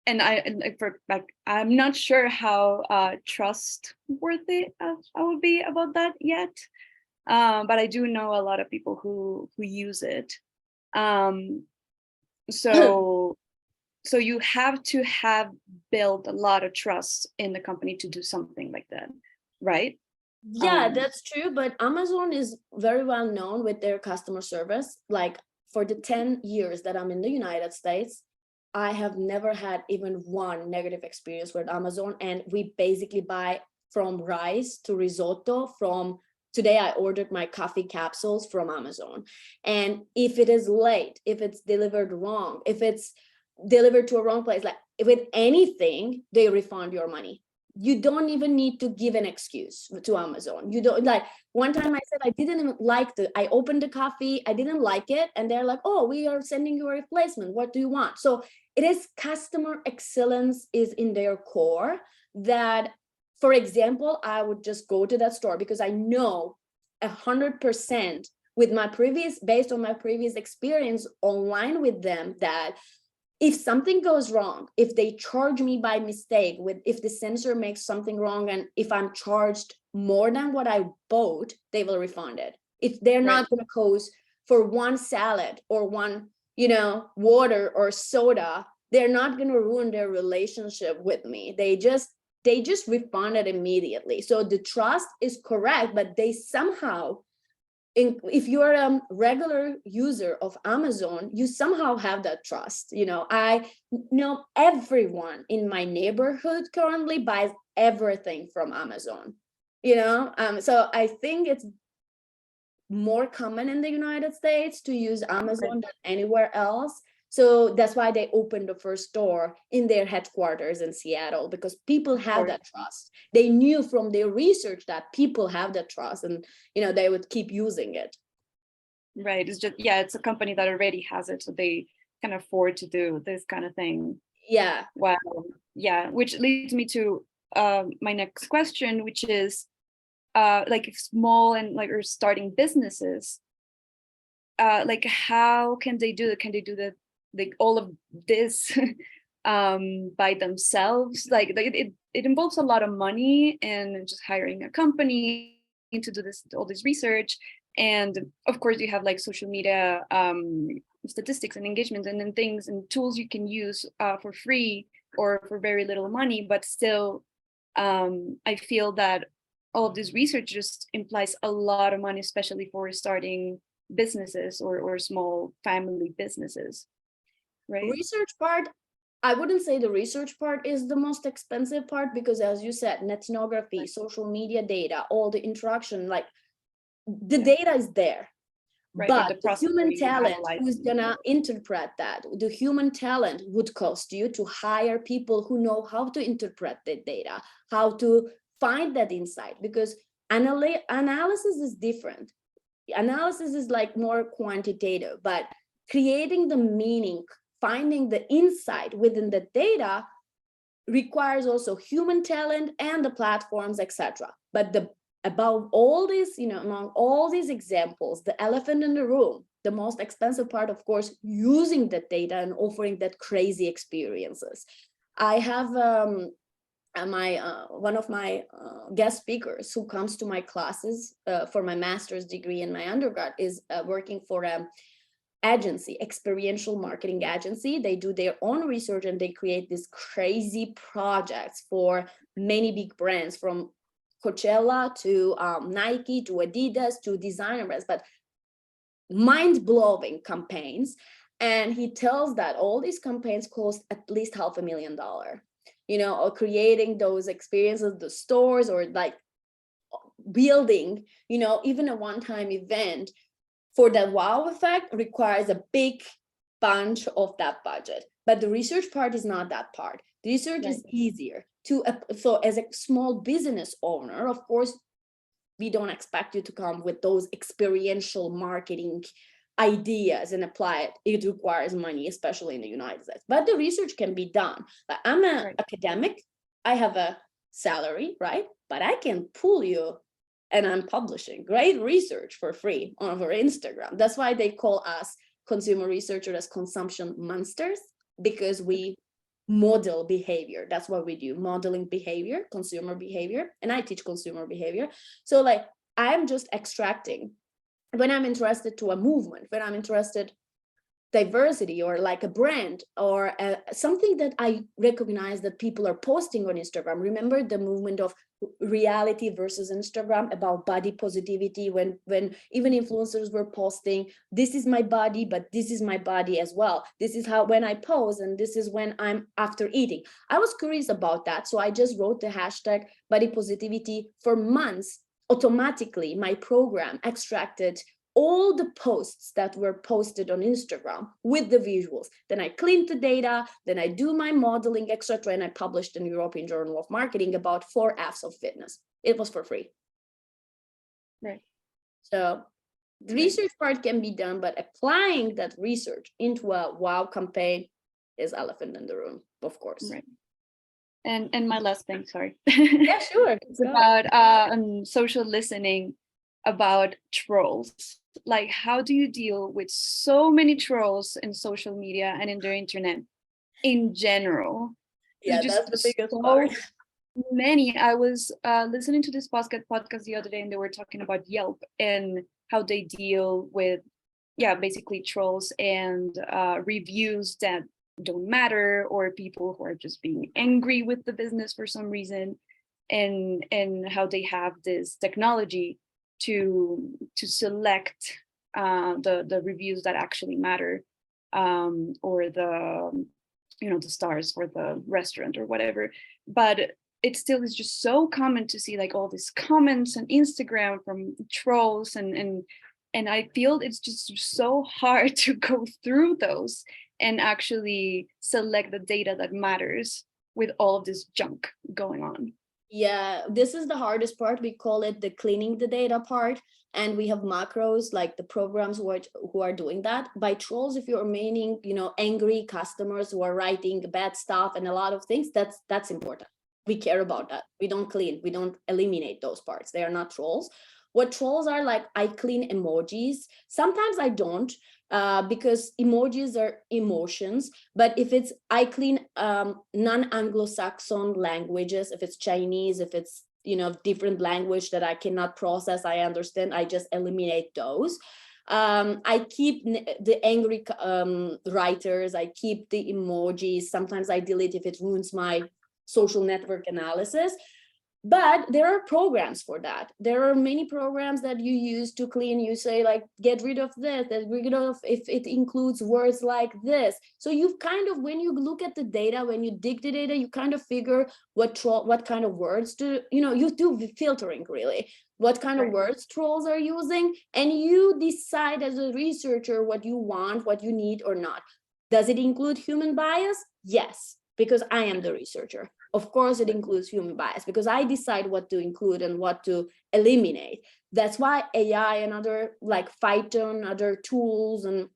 And I'm not sure how trustworthy I would be about that yet. But I do know a lot of people who use it. So you have to have built a lot of trust in the company to do something like that, right? Yeah, that's true. But Amazon is very well known with their customer service. Like for the 10 years that I'm in the United States, I have never had even one negative experience with Amazon. And we basically buy from rice to risotto from today. I ordered my coffee capsules from Amazon. And if it is late, if it's delivered wrong, if it's delivered to a wrong place, like with anything, they refund your money. You don't even need to give an excuse to Amazon. You don't, like one time I said I didn't even like I opened the coffee, I didn't like it, and they're like, oh, we are sending you a replacement. What do you want? So it is customer excellence is in their core that, for example, I would just go to that store because I know 100% with my based on my previous experience online with them, that if something goes wrong, if they charge me by mistake, if the sensor makes something wrong, and if I'm charged more than what I bought, they will refund it. If they're not going to cost for one salad or one, water or soda, they're not going to ruin their relationship with me. They just refund it immediately. So the trust is correct, but they somehow, if you're a regular user of Amazon, you somehow have that trust. I know everyone in my neighborhood currently buys everything from Amazon, so I think it's more common in the United States to use Amazon than anywhere else. So that's why they opened the first store in their headquarters in Seattle, because people have that trust. They knew from their research that people have that trust, and they would keep using it. Right. It's just, yeah, it's a company that already has it, so they can afford to do this kind of thing. Yeah. Wow. Yeah. Which leads me to my next question, which is like if small and like or starting businesses, like how can they do it? Can they do the like all of this by themselves? Like it involves a lot of money and just hiring a company to do this all this research. And of course you have like social media statistics and engagement and then things and tools you can use for free or for very little money, but still I feel that all of this research just implies a lot of money, especially for starting businesses or small family businesses, right? Research part, I wouldn't say the research part is the most expensive part because as you said, ethnography, social media data, all the interaction, like the data is there. Right, but the the human process where you talent analyze who's it. gonna interpret that, the human talent would cost you to hire people who know how to interpret the data, how to find that insight, because analysis is different. Analysis is like more quantitative, but creating the meaning, finding the insight within the data requires also human talent and the platforms, etc. But the above all this, among all these examples, the elephant in the room, the most expensive part, of course, using the data and offering that crazy experiences. I have one of my guest speakers who comes to my classes for my master's degree and my undergrad is working for a agency, experiential marketing agency. They do their own research and they create these crazy projects for many big brands, from Coachella to Nike to Adidas to designer brands, but mind-blowing campaigns. And he tells that all these campaigns cost at least $500,000, or creating those experiences, the stores, or like building, even a one-time event for that wow effect requires a big bunch of that budget. But the research part is not that part. The research is easier to, so as a small business owner, of course, we don't expect you to come with those experiential marketing ideas and apply it. It requires money, especially in the United States. But the research can be done. But I'm an academic, I have a salary, right? But I can pull you and I'm publishing great research for free on our Instagram. That's why they call us consumer researchers as consumption monsters, because we model behavior. That's what we do, modeling behavior, consumer behavior, and I teach consumer behavior. So like I'm just extracting when I'm interested to a movement, when I'm interested diversity or like a brand or something that I recognize that people are posting on Instagram. Remember the movement of reality versus Instagram about body positivity, when even influencers were posting, this is my body, but this is my body as well. This is how when I pose and this is when I'm after eating. I was curious about that. So I just wrote the hashtag body positivity for months. Automatically, my program extracted all the posts that were posted on Instagram with the visuals. Then I cleaned the data, then I do my modeling, etc. And I published in the European Journal of Marketing about 4 F's of fitness. It was for free. Right. So the research part can be done, but applying that research into a wow campaign is elephant in the room, of course. Right. And my last thing, sorry. Yeah, sure. It's about social listening, about trolls. Like, how do you deal with so many trolls in social media and in the internet in general? Yeah, that's the biggest part. Many. I was listening to this podcast the other day, and they were talking about Yelp and how they deal with, basically trolls and reviews that don't matter, or people who are just being angry with the business for some reason, and how they have this technology to select the reviews that actually matter, or the the stars for the restaurant or whatever. But it still is just so common to see like all these comments on Instagram from trolls, and I feel it's just so hard to go through those and actually select the data that matters with all of this junk going on. Yeah, this is the hardest part. We call it the cleaning the data part. And we have macros like the programs who are doing that. By trolls, if you're meaning, angry customers who are writing bad stuff and a lot of things, that's important. We care about that. We don't clean, we don't eliminate those parts. They are not trolls. What trolls are like, I clean emojis. Sometimes I don't, because emojis are emotions. But if it's, I clean non-Anglo-Saxon languages, if it's Chinese, if it's different language that I cannot process, I understand, I just eliminate those. I keep the angry writers, I keep the emojis. Sometimes I delete if it ruins my social network analysis. But there are programs for that. There are many programs that you use to clean. You say like, get rid of this, get rid of if it includes words like this. So you've kind of, when you look at the data, when you dig the data, you kind of figure what kind of words you do filtering really. What kind of words trolls are using, and you decide as a researcher what you want, what you need or not. Does it include human bias? Yes, because I am the researcher. Of course, it includes human bias because I decide what to include and what to eliminate. That's why AI and other like Python, other tools and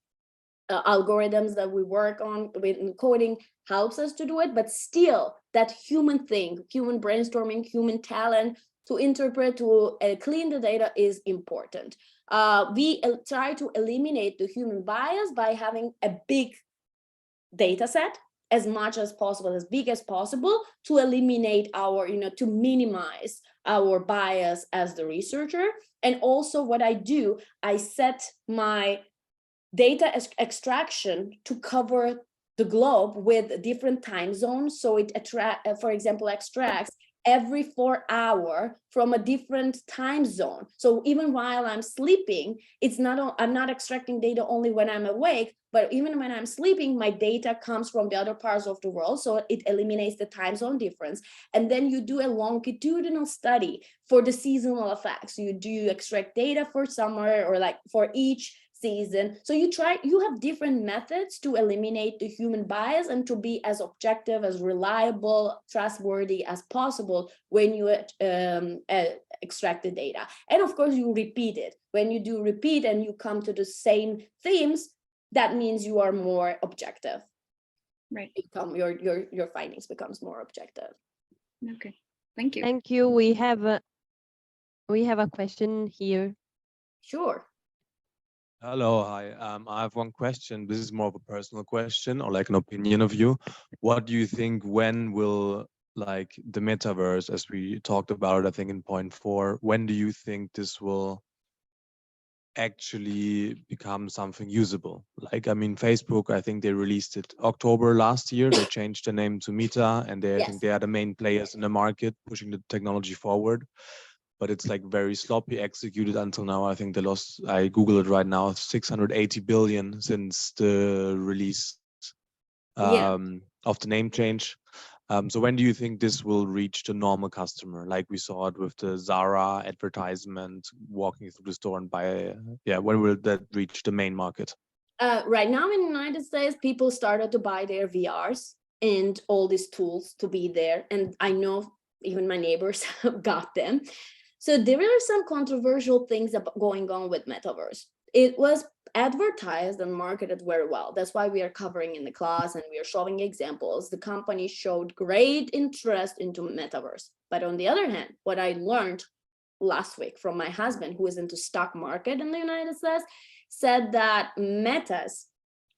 algorithms that we work on with coding helps us to do it. But still, that human thing, human brainstorming, human talent to interpret, to clean the data is important. We try to eliminate the human bias by having a big data set, as much as possible, as big as possible, to eliminate our, to minimize our bias as the researcher. And also what I do, I set my data extraction to cover the globe with different time zones. So it for example, extracts every 4 hours from a different time zone. So even while I'm sleeping, I'm not extracting data only when I'm awake, but even when I'm sleeping, my data comes from the other parts of the world. So it eliminates the time zone difference. And then you do a longitudinal study for the seasonal effects. You extract data for summer or like for each season. So you have different methods to eliminate the human bias and to be as objective, as reliable, trustworthy as possible when you extract the data. And of course, you repeat it. When you do repeat and you come to the same themes, that means you are more objective. Right. Your findings becomes more objective. Okay. Thank you. Thank you. We have a question here. Sure. Hello, hi. I have one question. This is more of a personal question or like an opinion of you. What do you think, when will like the metaverse, as we talked about, I think in point 4, when do you think this will actually become something usable? Like, I mean, Facebook, I think they released it October last year. They changed the name to Meta, and I think they are the main players in the market pushing the technology forward. But it's like very sloppy executed until now. I think they lost, I Googled it right now, 680 billion since the release of the name change. So when do you think this will reach the normal customer? Like we saw it with the Zara advertisement, walking through the store and buy, when will that reach the main market? Right now in the United States, people started to buy their VRs and all these tools to be there. And I know even my neighbors got them. So there are some controversial things going on with metaverse. It was advertised and marketed very well. That's why we are covering in the class and we are showing examples. The company showed great interest into metaverse. But on the other hand, what I learned last week from my husband, who is into stock market in the United States, said that Meta's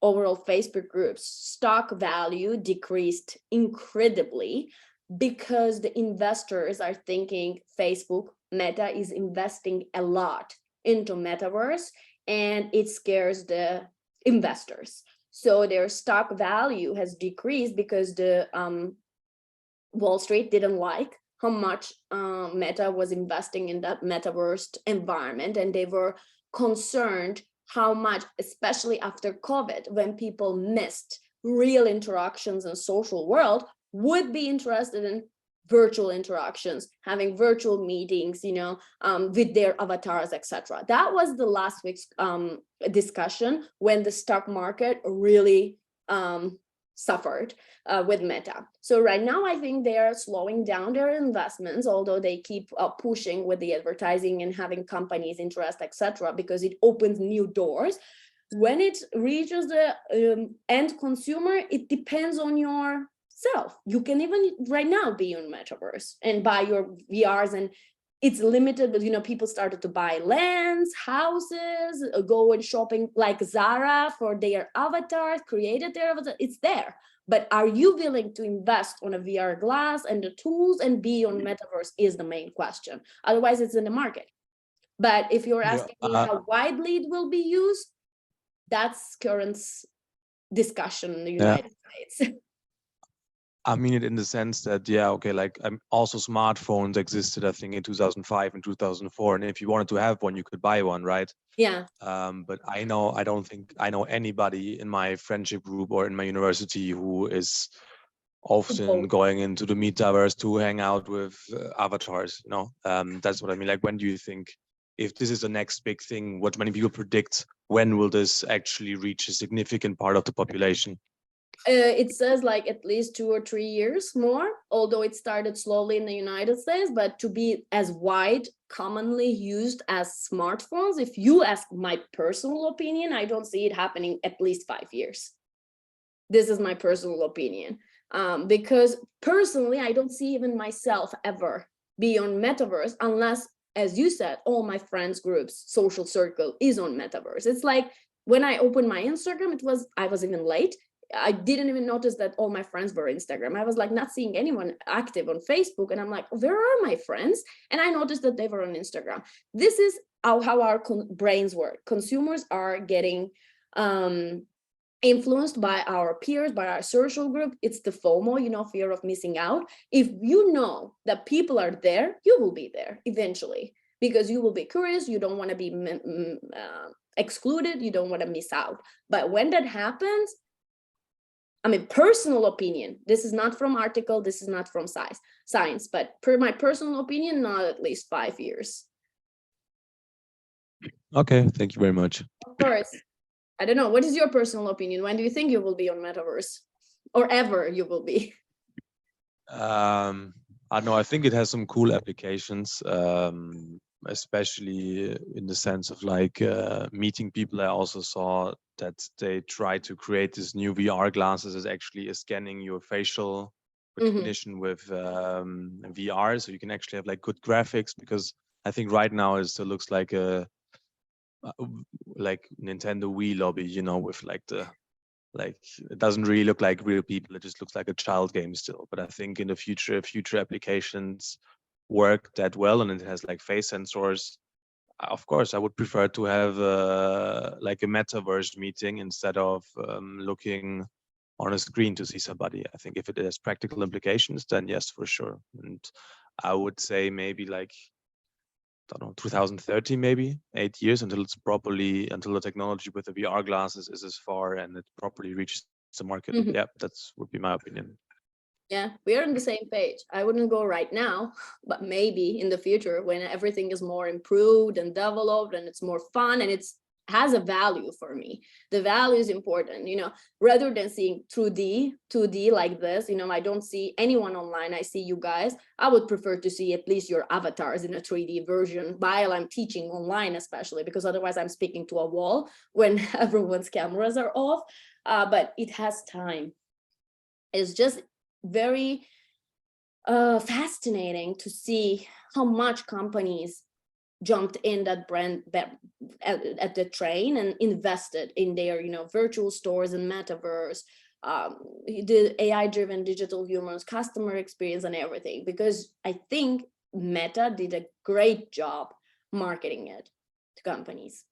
overall Facebook group's stock value decreased incredibly because the investors are thinking Facebook, Meta is investing a lot into metaverse and it scares the investors. So their stock value has decreased because the Wall Street didn't like how much Meta was investing in that metaverse environment. And they were concerned how much, especially after COVID, when people missed real interactions in social world, would be interested in virtual interactions, having virtual meetings, with their avatars, etc. That was the last week's discussion when the stock market really suffered with Meta. So right now, I think they are slowing down their investments, although they keep pushing with the advertising and having companies interest, etc., because it opens new doors. When it reaches the end consumer, it depends on yourself. You can even right now be on Metaverse and buy your VRs, and it's limited, but people started to buy lands, houses, go and shopping like Zara for their avatars, created their avatar. It's there. But are you willing to invest on a VR glass and the tools and be on Metaverse is the main question. Otherwise, it's in the market. But if you're asking me how widely it will be used, that's current discussion in the United States. I mean it in the sense that, like also smartphones existed, I think, in 2005 and 2004. And if you wanted to have one, you could buy one, right? Yeah. But I don't think I know anybody in my friendship group or in my university who is often going into the metaverse to hang out with avatars, that's what I mean. Like, when do you think, if this is the next big thing, what many people predict, when will this actually reach a significant part of the population? It says like at least 2 or 3 years more, although it started slowly in the United States, but to be as wide, commonly used as smartphones, if you ask my personal opinion, I don't see it happening at least 5 years. This is my personal opinion. Because personally, I don't see even myself ever be on Metaverse unless, as you said, all my friends groups, social circle is on Metaverse. It's like when I opened my Instagram, I was even late. I didn't even notice that all my friends were Instagram. I was like not seeing anyone active on Facebook. And I'm like, where are my friends? And I noticed that they were on Instagram. This is how our brains work. Consumers are getting influenced by our peers, by our social group. It's the FOMO, fear of missing out. If you know that people are there, you will be there eventually because you will be curious. You don't want to be excluded. You don't want to miss out. But when that happens, I mean, personal opinion, this is not from article, this is not from science, but per my personal opinion, not at least 5 years. Okay, thank you very much. Of course. I don't know, what is your personal opinion? When do you think you will be on Metaverse? Or ever you will be? I don't know, I think it has some cool applications, especially in the sense of like meeting people. I also saw that they try to create this new VR glasses is actually scanning your facial recognition with VR, so you can actually have like good graphics, because I think right now it still looks like a like Nintendo Wii lobby, with like it doesn't really look like real people. It just looks like a child game still. But I think in the future applications work that well, and it has like face sensors. Of course, I would prefer to have like a metaverse meeting instead of looking on a screen to see somebody. I think if it has practical implications, then yes, for sure. And I would say maybe like, I don't know, 2030, maybe 8 years until the technology with the VR glasses is as far and it properly reaches the market. Mm-hmm. Yeah, that's would be my opinion. Yeah, we are on the same page. I wouldn't go right now, but maybe in the future when everything is more improved and developed and it's more fun and it has a value for me. The value is important, rather than seeing 2D like this, I don't see anyone online. I see you guys. I would prefer to see at least your avatars in a 3D version while I'm teaching online, especially because otherwise I'm speaking to a wall when everyone's cameras are off. But it has time. It's just very fascinating to see how much companies jumped in that brand at the train and invested in their virtual stores and metaverse, the AI-driven digital humans, customer experience and everything, because I think Meta did a great job marketing it to companies.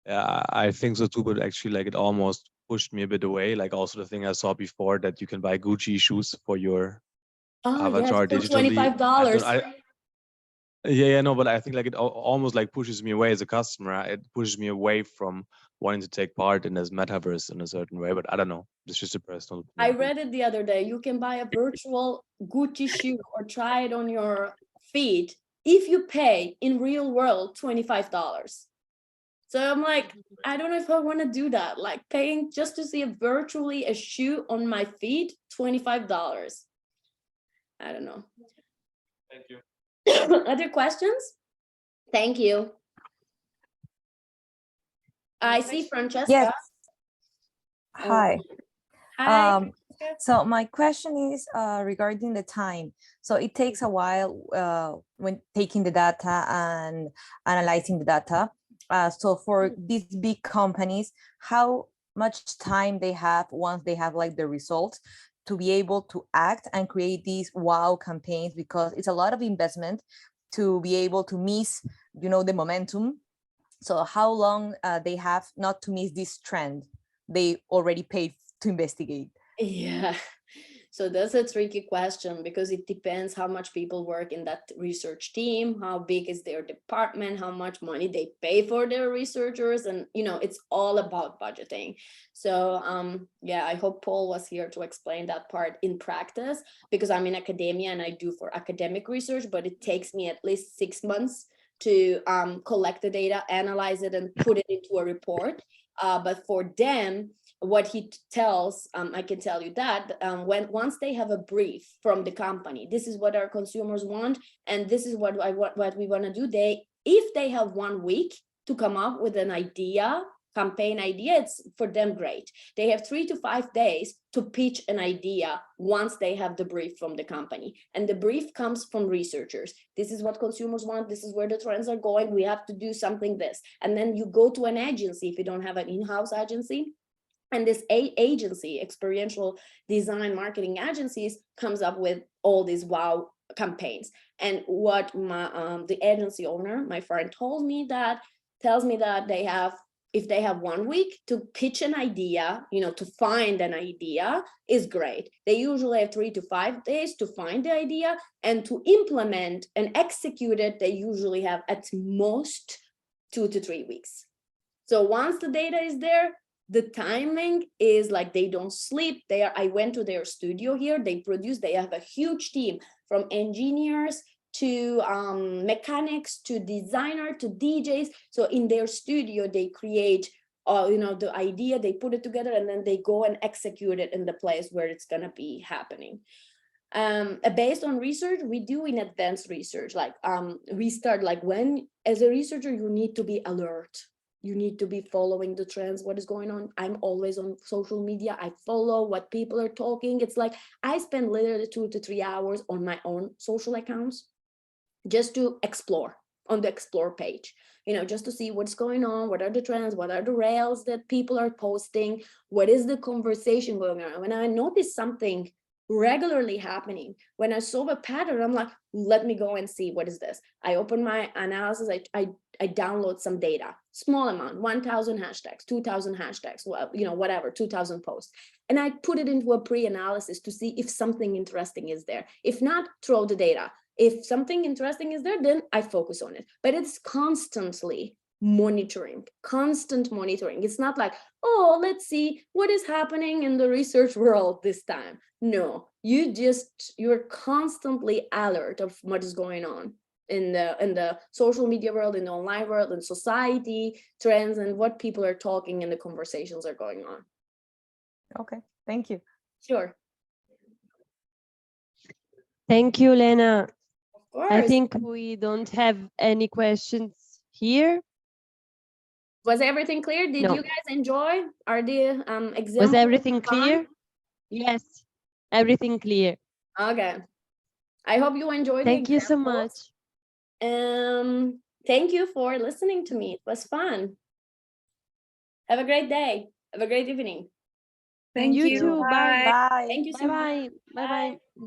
Yeah, I think so too, but actually like it almost pushed me a bit away. Like also the thing I saw before that you can buy Gucci shoes for your avatar yes, for digitally. $25. Yeah, no, but I think like it almost like pushes me away as a customer. It pushes me away from wanting to take part in this metaverse in a certain way, but I don't know. It's just a personal opinion. I read it the other day. You can buy a virtual Gucci shoe or try it on your feet if you pay in real world $25. So I'm like, I don't know if I want to do that. Like paying just to see virtually a shoe on my feet, $25. I don't know. Thank you. Other questions? Thank you. I see Francesca. Yes. Hi. Hi. So my question is regarding the time. So it takes a while when taking the data and analyzing the data. So for these big companies, how much time they have once they have like the results to be able to act and create these wow campaigns, because it's a lot of investment to be able to miss, the momentum. So how long they have not to miss this trend they already paid to investigate? Yeah, so that's a tricky question because it depends how much people work in that research team, how big is their department, how much money they pay for their researchers, and it's all about budgeting. So yeah, I hope Paul was here to explain that part in practice, because I'm in academia and I do for academic research, but it takes me at least 6 months to collect the data, analyze it, and put it into a report. But for them, what he tells, I can tell you that once they have a brief from the company, this is what our consumers want, and this is what we want to do. If they have 1 week to come up with an idea, campaign idea, it's for them great. They have 3 to 5 days to pitch an idea once they have the brief from the company, and the brief comes from researchers. This is what consumers want. This is where the trends are going. We have to do something this, and then you go to an agency if you don't have an in-house agency. And this agency, experiential design marketing agencies, comes up with all these wow campaigns. And what the agency owner, my friend, tells me that if they have 1 week to pitch an idea, to find an idea is great. They usually have 3 to 5 days to find the idea, and to implement and execute it, they usually have at most 2 to 3 weeks. So once the data is there, the timing is like they don't sleep. I went to their studio here. They have a huge team from engineers to mechanics to designer to DJs. So in their studio, they create the idea, they put it together, and then they go and execute it in the place where it's going to be happening. Based on research, we do in advanced research, like we start like when, as a researcher, you need to be alert. You need to be following the trends, what is going on. I'm always on social media. I follow what people are talking. It's like I spend literally 2 to 3 hours on my own social accounts just to explore on the explore page, just to see what's going on, what are the trends, what are the rails that people are posting, what is the conversation going on. When I notice something regularly happening, when I saw a pattern, I'm like, let me go and see what is this. I open my analysis, I download some data, small amount, 1,000 hashtags, 2,000 hashtags, well, whatever, 2,000 posts. And I put it into a pre-analysis to see if something interesting is there. If not, throw the data. If something interesting is there, then I focus on it. But it's constantly monitoring, constant monitoring. It's not like, oh, let's see what is happening in the research world this time. No, you're constantly alert of what is going on in the social media world, in the online world, in society, trends, and what people are talking and the conversations are going on. Okay, thank you. Sure. Thank you, Lena. Of course. I think we don't have any questions here. Was everything clear? Did you guys enjoy? Are the examples? Was everything clear? Yes, everything clear. Okay. I hope you enjoyed. Thank you so much. Thank you for listening to me. It was fun. Have a great day. Have a great evening. Thank you too. Bye. Bye. Thank you so much. Bye. Bye.